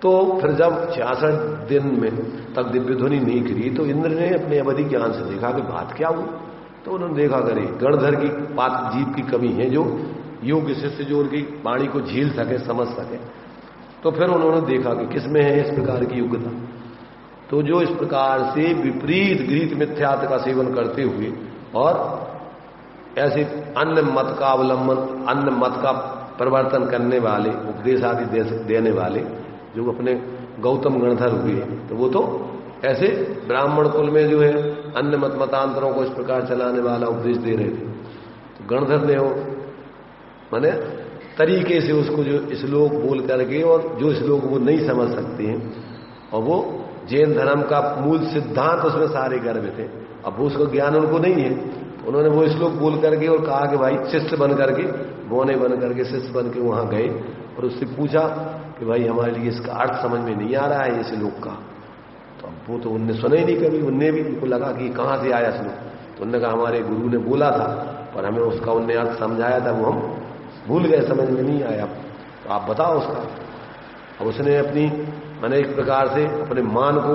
तो फिर जब 66 दिन में तक दिव्य ध्वनि नहीं गिरी तो इंद्र ने अपने अवधि ज्ञान से देखा कि बात क्या हुई। तो उन्होंने देखा करे गणधर की पात जीव की कमी है, जो योग्य शिष्य जो उनकी वाणी को झेल सके, समझ सके। तो फिर उन्होंने देखा कि किसमें है इस प्रकार की योग्यता। तो जो इस प्रकार से विपरीत गृहीत मिथ्यात्व का सेवन करते हुए और ऐसे अन्य मत का अवलंबन, अन्य मत का परिवर्तन करने वाले, उपदेश आदि देने वाले जो अपने गौतम गणधर हुए, तो वो तो ऐसे ब्राह्मण कुल में जो है अन्य मत मतांतरों को इस प्रकार चलाने वाला उपदेश दे रहे थे। तो गणधर ने वो माने तरीके से उसको जो श्लोक बोल करके, और जो श्लोक वो नहीं समझ सकते हैं, और वो जैन धर्म का मूल सिद्धांत उसमें सारे गर्भ थे, अब वो उसका ज्ञान उनको नहीं है, तो उन्होंने वो श्लोक बोल करके और कहा कि भाई शिष्य बन करके, बोने बन करके शिष्य बन के वहां गए और उससे पूछा कि भाई हमारे लिए इसका अर्थ समझ में नहीं आ रहा है इस श्लोक का। तो अब वो तो उनने सुना ही नहीं कभी, उनने भी, उनको लगा कि कहां से आया श्लोक। तो उन्होंने कहा हमारे गुरु ने बोला था, पर हमें उसका उनने अर्थ समझाया था, वो हम भूल गए, समझ में नहीं आया, तो आप बताओ उसका। अब उसने अपनी मैंने एक प्रकार से अपने मान को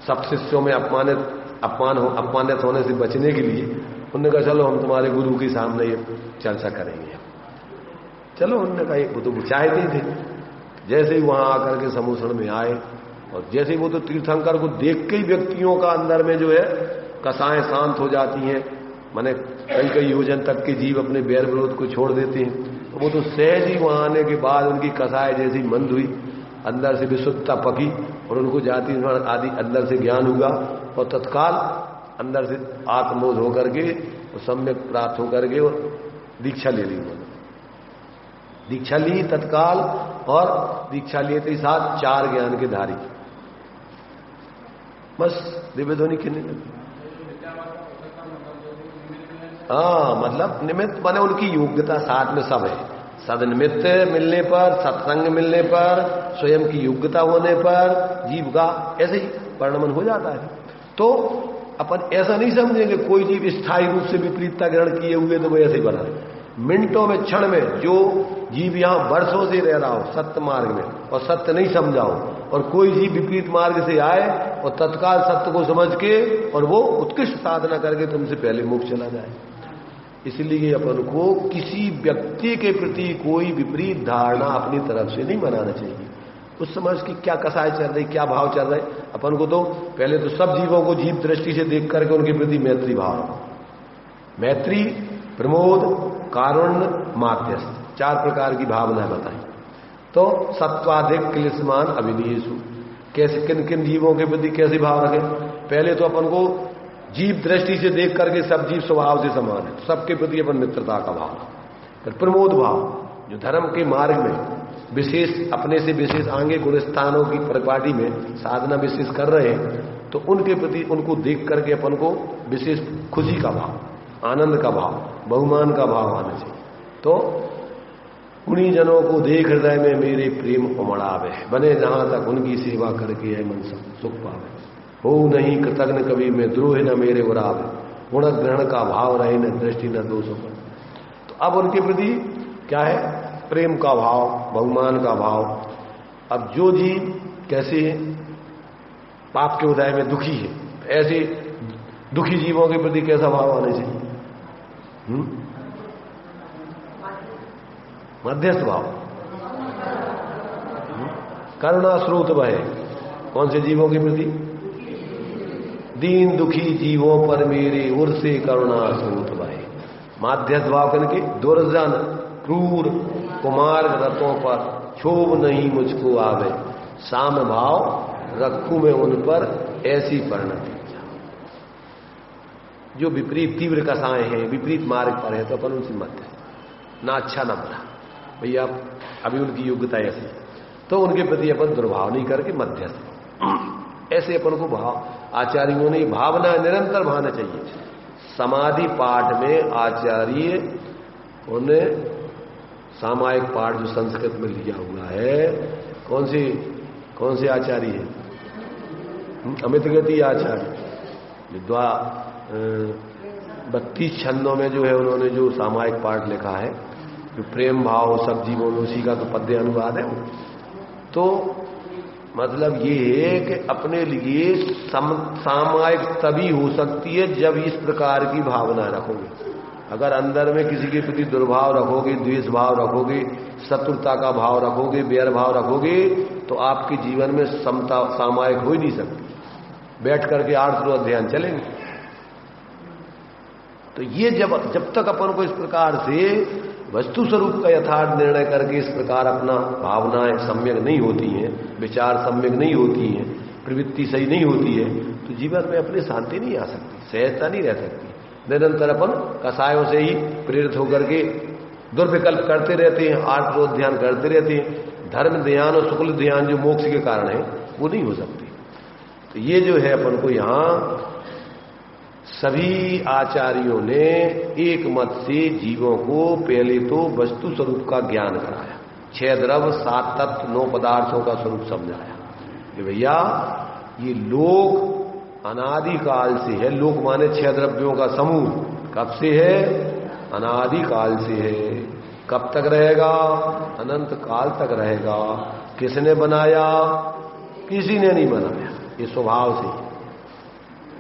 सब शिष्यों में अपमानित होने से बचने के लिए उन्होंने कहा चलो हम तुम्हारे गुरु के सामने ये चर्चा करेंगे। चलो उन्होंने कहा, वो तो चाहते थे। जैसे ही वहां आकर के समूषण में आए और जैसे ही वो तो तीर्थंकर को देख के ही व्यक्तियों का अंदर में जो है कसाएं शांत हो जाती हैं, माने कई कई योजन तक के जीव अपने बैर विरोध को छोड़ देते हैं। तो वो तो सहज ही वहां आने के बाद उनकी कसाएं जैसी मंद हुई, अंदर से विशुद्धता पकी और उनको जाति आदि अंदर से ज्ञान हुआ और तत्काल अंदर से आत्मबोध होकर के और सम्यक प्राप्त होकर के और दीक्षा ले ली उन्होंने। दीक्षा ली तत्काल, और दीक्षा लेते ही साथ 4 ज्ञान के धारी, बस दिव्य ध्वनि खिलने लगी। मतलब निमित्त बने उनकी योग्यता साथ में सब है। सदनिमित्त मिलने पर, सत्संग मिलने पर, स्वयं की योग्यता होने पर जीव का ऐसे ही परिणमन हो जाता है। तो अपन ऐसा नहीं समझेंगे कोई जीव स्थायी रूप से विपरीतता ग्रहण किए हुए तो वो ऐसे ही बना है। मिनटों में, क्षण में जो जीव यहां वर्षों से रह रहा हो सत्य मार्ग में और सत्य नहीं समझाओ, और कोई जीव विपरीत मार्ग से आए और तत्काल सत्य को समझ के और वो उत्कृष्ट साधना करके तुमसे पहले मोक्ष चला जाए। इसलिए अपन को किसी व्यक्ति के प्रति कोई विपरीत धारणा अपनी तरफ से नहीं बनाना चाहिए। उस समाज की क्या कसाय चल रही, क्या भाव चल रहा है, अपन को तो पहले तो सब जीवों को जीव दृष्टि से देख करके उनके प्रति मैत्री भाव, मैत्री, प्रमोद, कारुण्य, माध्यस्थ, 4 प्रकार की भावनाएं बताई। तो सत्वाधिक क्लिश्मान अभिनियेषु, कैसे किन किन जीवों के प्रति कैसे भाव रखें। पहले तो अपन को जीव दृष्टि से देख करके सब जीव स्वभाव से समान है, सबके प्रति अपन मित्रता का भाव। फिर प्रमोद भाव, जो धर्म के मार्ग में विशेष अपने से विशेष आगे गुणस्थानों की परिपाटी में साधना विशेष कर रहे हैं, तो उनके प्रति उनको देख करके अपन को विशेष खुशी का भाव, आनंद का भाव, बहुमान का भाव आना चाहिए। तो उन्हीं जनों को देख हृदय में मेरे प्रेम उमड़ावे, बने जहां तक उनकी सेवा करके है मन सुख पावे। हो नहीं कृतज्ञ कभी मैं द्रोह न मेरे उरावे, गुण ग्रहण का भाव रहे न दृष्टि न दोषों पर। तो अब उनके प्रति क्या है, प्रेम का भाव, बहुमान का भाव। अब जो जीव कैसे है, पाप के उदय में दुखी है, ऐसे दुखी जीवों के प्रति कैसा भाव आना चाहिए? मध्यस्थ भाव, करुणा स्रोत बहे, कौन से जीवों के प्रति? दीन दुखी जीवों पर मेरे उर से करुणा स्रोत बहे। माध्यस्थ भाव करके दुर्जन क्रूर कुमार्ग रतों पर क्षोभ नहीं मुझको आवे, साम भाव रखूं मैं उन पर ऐसी परिणति। जो विपरीत तीव्र कसाएं हैं, विपरीत मार्ग पर है, तो अपन उनसे मत ना अच्छा ना बुरा, भैया अभी उनकी योग्यता ऐसी, तो उनके प्रति अपन दुर्भाव नहीं करके मध्यस्थ ऐसे अपन को भाव। आचार्यों ने भावना निरंतर भावना चाहिए। समाधि पाठ में आचार्य उन्हें सामायिक पाठ जो संस्कृत में लिया हुआ है, कौन से आचार्य है? अमित गति आचार्य, 32 छंदों में जो है उन्होंने जो सामायिक पाठ लिखा है, जो प्रेम भाव सब जीवों में, उसी का तो पद्य अनुवाद है वो। तो मतलब ये है कि अपने लिए सामायिक तभी हो सकती है जब इस प्रकार की भावना रखोगे। अगर अंदर में किसी के प्रति दुर्भाव रखोगे, द्वेष भाव रखोगे, शत्रुता का भाव रखोगे, बैर भाव रखोगे, तो आपके जीवन में समता सामायिक हो ही नहीं सकती। बैठ करके 8 रोज ध्यान चलेंगे। तो ये जब तक अपन को इस प्रकार से वस्तु स्वरूप का यथार्थ निर्णय करके इस प्रकार अपना भावनाएं सम्यक नहीं होती हैं, विचार सम्यक नहीं होती हैं, प्रवृत्ति सही नहीं होती है, तो जीवन में अपनी शांति नहीं आ सकती, सहजता नहीं रह सकती। निरंतर अपन कसायों से ही प्रेरित होकर के दुर्विकल्प करते रहते हैं, 8 रोज ध्यान करते रहते हैं। धर्म ध्यान और शुक्ल ध्यान जो मोक्ष के कारण है वो नहीं हो सकती। तो ये जो है अपन को यहां सभी आचार्यों ने एक मत से जीवों को पहले तो वस्तु स्वरूप का ज्ञान कराया, 6 द्रव्य 7 तत्व 9 पदार्थों का स्वरूप समझाया कि भैया ये लोक अनादि काल से है। लोक माने 6 द्रव्यों का समूह। कब से है? अनादि काल से है। कब तक रहेगा? अनंत काल तक रहेगा। किसने बनाया? किसी ने नहीं बनाया, ये स्वभाव से।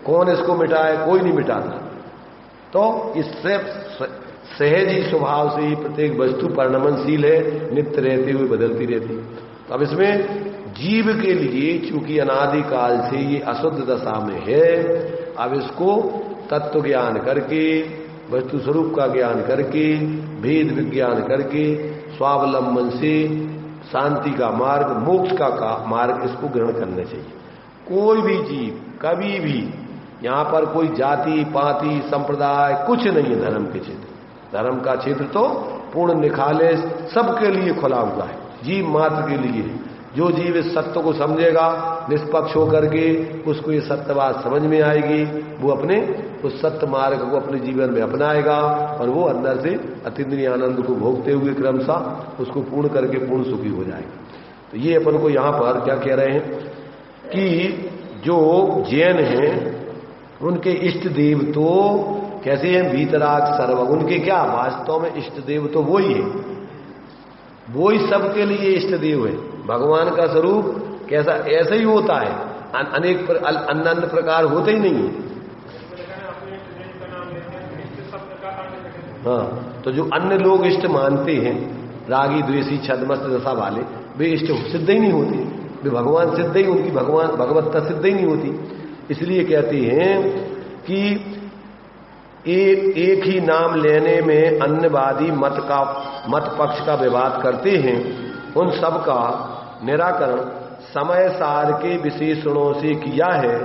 कौन इसको मिटाए? कोई नहीं मिटाता। तो इससे सहज ही स्वभाव से ही प्रत्येक वस्तु परिणमनशील है, नित्य रहते हुए बदलती रहती है। तो अब इसमें जीव के लिए चूंकि अनादि काल से ये अशुद्ध दशा में है, अब इसको तत्व ज्ञान करके, वस्तु स्वरूप का ज्ञान करके, भेद विज्ञान करके, स्वावलंबन से शांति का मार्ग, मोक्ष का मार्ग इसको ग्रहण करने चाहिए। कोई भी जीव कभी भी, यहां पर कोई जाति पाति संप्रदाय कुछ नहीं है धर्म के क्षेत्र। धर्म का क्षेत्र तो पूर्ण निखाले सबके लिए खुला हुआ है, जीव मात्र के लिए। जो जीव इस सत्य को समझेगा निष्पक्ष होकर के, उसको ये सत्य बात समझ में आएगी, वो अपने उस सत्य मार्ग को अपने जीवन में अपनाएगा और वो अंदर से अतीन्द्रिय आनंद को भोगते हुए क्रमशः उसको पूर्ण करके पूर्ण सुखी हो जाएगा। तो ये अपन को यहां पर क्या कह रहे हैं कि जो जैन हैं उनके इष्ट देव तो कैसे हैं? वीतराग सर्व। उनके क्या वास्तव में इष्ट देव तो वही है, वो ही सबके लिए इष्ट देव है। भगवान का स्वरूप कैसा? ऐसा ही होता है, अनेक अन्य प्रकार होते ही नहीं है। हाँ, तो जो अन्य लोग इष्ट मानते हैं, रागी द्वेषी छद्मस्त दशा वाले, वे इष्ट सिद्ध ही नहीं होती, वे भगवान सिद्ध ही, उनकी भगवत्ता सिद्ध ही नहीं होती। इसलिए कहते हैं कि एक ही नाम लेने में अन्यवादी मत पक्ष का विवाद करते हैं, उन सब का निराकरण समय सार के विशेषणों से किया है।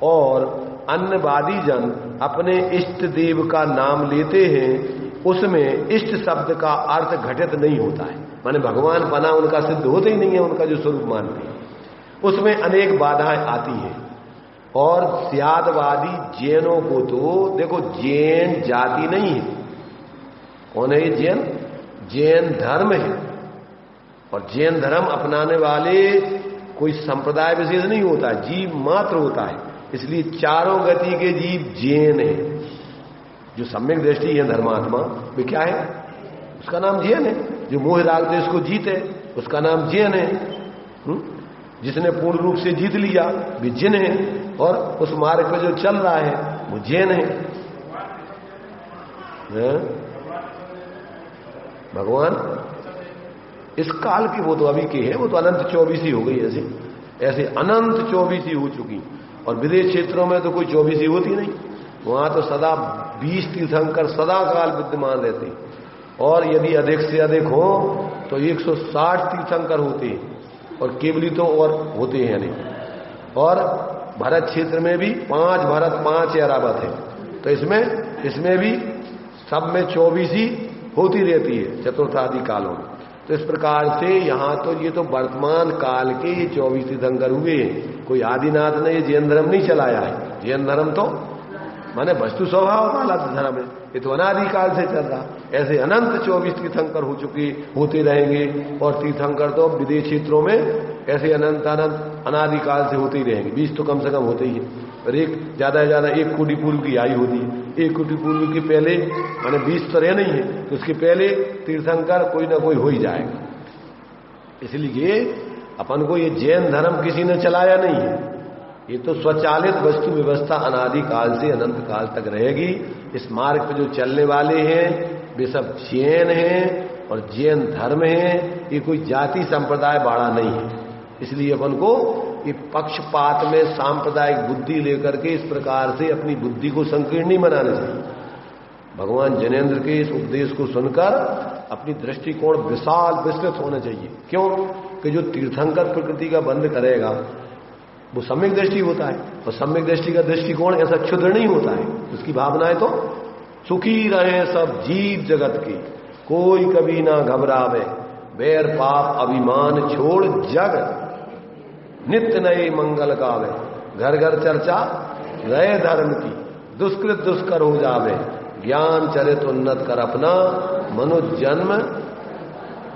और अन्यवादी जन अपने इष्ट देव का नाम लेते हैं, उसमें इष्ट शब्द का अर्थ घटित नहीं होता है, माने भगवान बना उनका सिद्ध होता ही नहीं है, उनका जो स्वरूप मानते हैं उसमें अनेक बाधाएं आती हैं। और स्यादवादी जैनों को तो देखो, जैन जाति नहीं है। कौन है ये जैन? जैन धर्म है। और जैन धर्म अपनाने वाले कोई संप्रदाय विशेष नहीं होता है, जीव मात्र होता है। इसलिए चारों गति के जीव जैन है। जो सम्यक दृष्टि है धर्मात्मा, वे क्या है? उसका नाम जैन है। जो मोह राग देश को जीते उसका नाम जैन है। जिसने पूर्ण रूप से जीत लिया वे जिन है, और उस मार्ग पे जो चल रहा है वो जैन है। भगवान इस काल की वो तो अभी के है, वो तो अनंत 24 हो गई। ऐसे अनंत 24 हो चुकी। और विदेश क्षेत्रों में तो कोई 24 होती नहीं, वहां तो सदा 20 तीर्थंकर सदा काल विद्यमान रहते। और यदि अधिक से अधिक हो तो 160 तीर्थंकर होते हैं, और केवली तो और होते हैं नहीं। और भरत क्षेत्र में भी 5 भरत 5 ऐरावत है। तो इसमें भी सब में 24 ही होती रहती है चतुर्थादि कालों में। तो इस प्रकार से यहां तो ये तो वर्तमान काल के 24 तीर्थंकर हुए हैं। कोई आदिनाथ ने ये जैन धर्म नहीं चलाया है। जैन धर्म तो माने वस्तु स्वभाव वाला धर्म है, ये तो अनादिकाल से चल रहा। ऐसे अनंत 24 तीर्थंकर हो चुके, होते रहेंगे। और तीर्थंकर तो विदेश क्षेत्रों में ऐसे अनंत अनादिकाल से होते ही रहेंगे। 20 तो कम से कम होते ही है। और एक ज्यादा से ज्यादा 1 कोटि पूर्व की आयु होती है। 1 कोटि पूर्व के पहले माने 20 तो रह नहीं है, तो उसके पहले तीर्थंकर कोई ना कोई हो ही जाएगा। इसलिए अपन को ये जैन धर्म किसी ने चलाया नहीं है, ये तो स्वचालित वस्तु व्यवस्था अनादि काल से अनंत काल तक रहेगी। इस मार्ग पे जो चलने वाले हैं वे सब जैन हैं, और जैन धर्म है, ये कोई जाति संप्रदाय बाड़ा नहीं है। इसलिए अपन को ये पक्षपात में सांप्रदायिक बुद्धि लेकर के इस प्रकार से अपनी बुद्धि को संकीर्ण नहीं बनाना चाहिए। भगवान जैनेन्द्र के इस उपदेश को सुनकर अपनी दृष्टिकोण विशाल विस्तृत होना चाहिए। क्यों कि जो तीर्थंकर प्रकृति का बंध करेगा वो सम्यक दृष्टि होता है, और सम्यक दृष्टि का दृष्टिकोण ऐसा क्षुद्र नहीं होता है। उसकी भावनाएं तो सुखी रहे सब जीव जगत की, कोई कभी ना घबरावे, बैर पाप अभिमान छोड़ जग नित्य नए मंगल गावे, घर घर चर्चा रहे धर्म की, दुष्कृत दुष्कर हो जावे, ज्ञान चरित उन्नत कर अपना, मनुष्य जन्म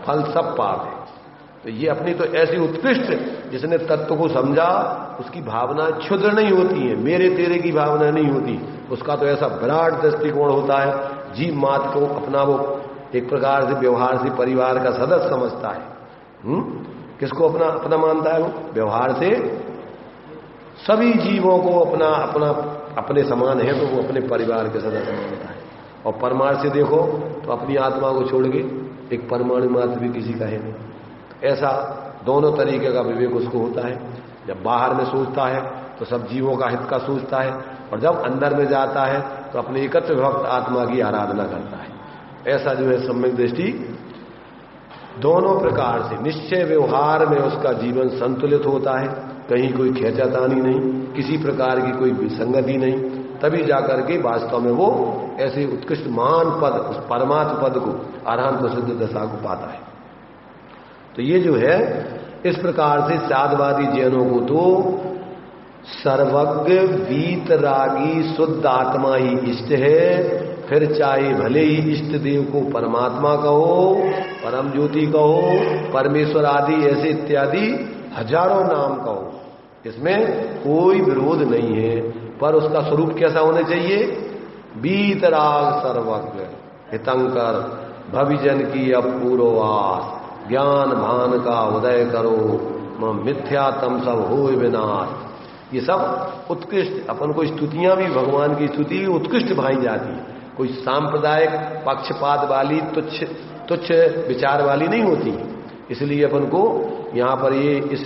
फल सब पावे। तो ये अपनी तो ऐसी उत्कृष्ट, जिसने तत्व को समझा, उसकी भावना क्षुद्र नहीं होती है, मेरे तेरे की भावना नहीं होती। उसका तो ऐसा विराट दृष्टिकोण होता है, जीव मात को अपना वो एक प्रकार से व्यवहार से परिवार का सदस्य समझता है। किसको अपना अपना मानता है? वो व्यवहार से सभी जीवों को अपना अपना अपने समान है, तो वो अपने परिवार के सदस्य मानता है। और परमार्थ से देखो तो अपनी आत्मा को छोड़ के एक परमाणु मात्र भी किसी का है नहीं। ऐसा दोनों तरीके का विवेक उसको होता है। जब बाहर में सोचता है तो सब जीवों का हित का सोचता है, और जब अंदर में जाता है तो अपने एकत्र भक्त आत्मा की आराधना करता है। ऐसा जो है सम्यक दृष्टि दोनों प्रकार से निश्चय व्यवहार में उसका जीवन संतुलित होता है, कहीं कोई खेचातानी नहीं, किसी प्रकार की कोई विसंगति नहीं, तभी जाकर के वास्तव में वो ऐसे उत्कृष्ट महान पद, उस परमात्म पद को, अरहंत सिद्ध दशा को पाता है। तो ये जो है इस प्रकार से साधवादी जैनों को तो सर्वज्ञ वीतरागी शुद्ध आत्मा ही इष्ट है, फिर चाहे भले ही इष्ट देव को परमात्मा कहो, परम ज्योति कहो, परमेश्वर आदि ऐसे इत्यादि हजारों नाम कहो, इसमें कोई विरोध नहीं है। पर उसका स्वरूप कैसा होना चाहिए? वीतराग सर्वज्ञ हितंकर भविजन की अपूर्वास, ज्ञान भान का उदय करो, मिथ्या तम सब हो विनाश। ये सब उत्कृष्ट, अपन को स्तुतियां भी भगवान की स्तुति उत्कृष्ट भाई जाती है। कोई सांप्रदायिक पक्षपात वाली तुच्छ विचार वाली नहीं होती। इसलिए अपन को यहां पर ये इस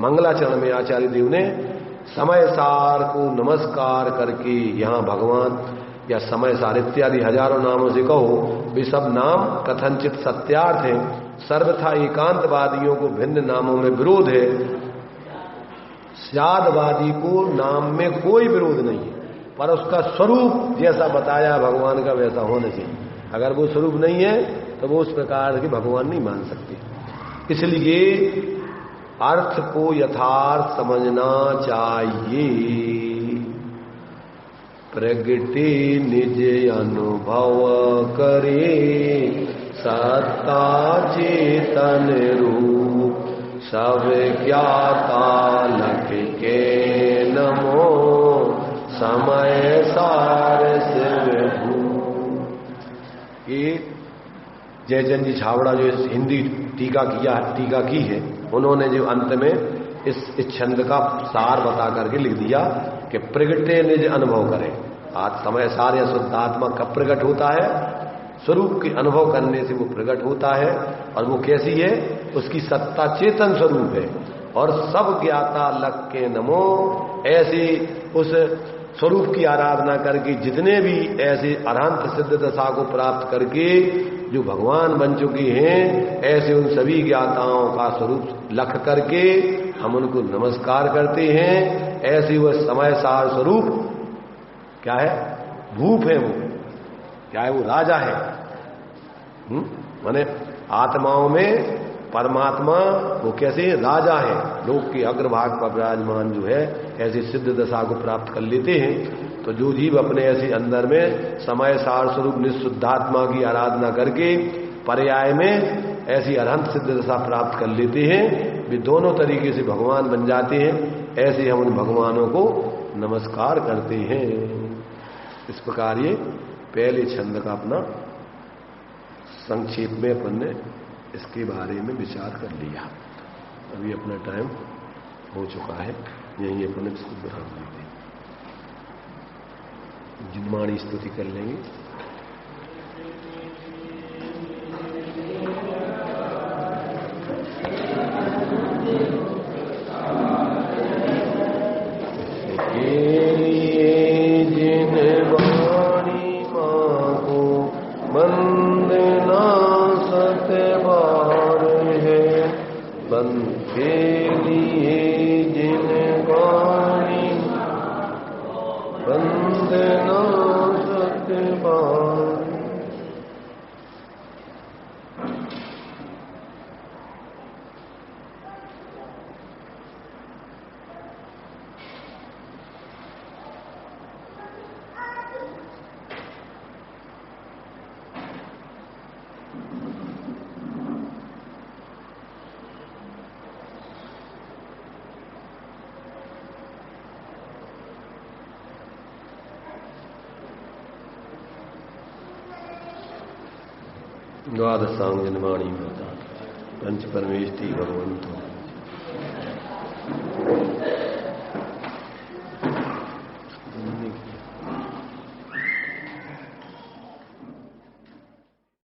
मंगलाचरण में आचार्य देव ने समय सार को नमस्कार करके यहां भगवान या समय सार इत्यादि हजारों नामों से कहो, वे सब नाम कथनचित सत्यार्थ है। सर्वथा एकांतवादियों को भिन्न नामों में विरोध है, साधवादी को नाम में कोई विरोध नहीं है, पर उसका स्वरूप जैसा बताया भगवान का वैसा होना चाहिए। अगर वो स्वरूप नहीं है तो वो उस प्रकार के भगवान नहीं मान सकते। इसलिए अर्थ को यथार्थ समझना चाहिए। प्रगटे निज अनुभव करे, सत्ता चेतन रूप, सब ज्ञाता लख के नमो, समय सार शिव। ये जयचंद जी छावड़ा जो इस हिंदी टीका की है, उन्होंने जो अंत में इस छंद का सार बता करके लिख दिया कि प्रगटे निज अनुभव करे। आज समय सार या शुद्धात्मा कब प्रकट होता है? स्वरूप के अनुभव करने से वो प्रकट होता है। और वो कैसी है? उसकी सत्ता चेतन स्वरूप है। और सब ज्ञाता लख के नमो, ऐसे उस स्वरूप की आराधना करके जितने भी ऐसे अरहंत सिद्ध दशा को प्राप्त करके जो भगवान बन चुके हैं, ऐसे उन सभी ज्ञाताओं का स्वरूप लख करके हम उनको नमस्कार करते हैं। ऐसे वह समय सार स्वरूप क्या है? भूप है। वो क्या है? वो राजा है। माने आत्माओं में परमात्मा वो कैसे राजा है, लोक के अग्रभाग पर विराजमान जो है, ऐसी सिद्ध दशा को प्राप्त कर लेते हैं। तो जो जीव अपने ऐसे अंदर में समय सार स्वरूप निःशुद्धात्मा की आराधना करके पर्याय में ऐसी अरहंत सिद्ध दशा प्राप्त कर लेते हैं, वे दोनों तरीके से भगवान बन जाते हैं। ऐसे हम उन भगवानों को नमस्कार करते हैं। इस प्रकार ये पहले छंद का अपना संक्षेप में अपन ने इसके बारे में विचार कर लिया। अभी अपना टाइम हो चुका है, यही अपन इसको विराम देते हैं। जिनवाणी स्तुति कर लेंगे। द्वादशांग जन्माणी माता पंच परमेष्टि भगवंतो।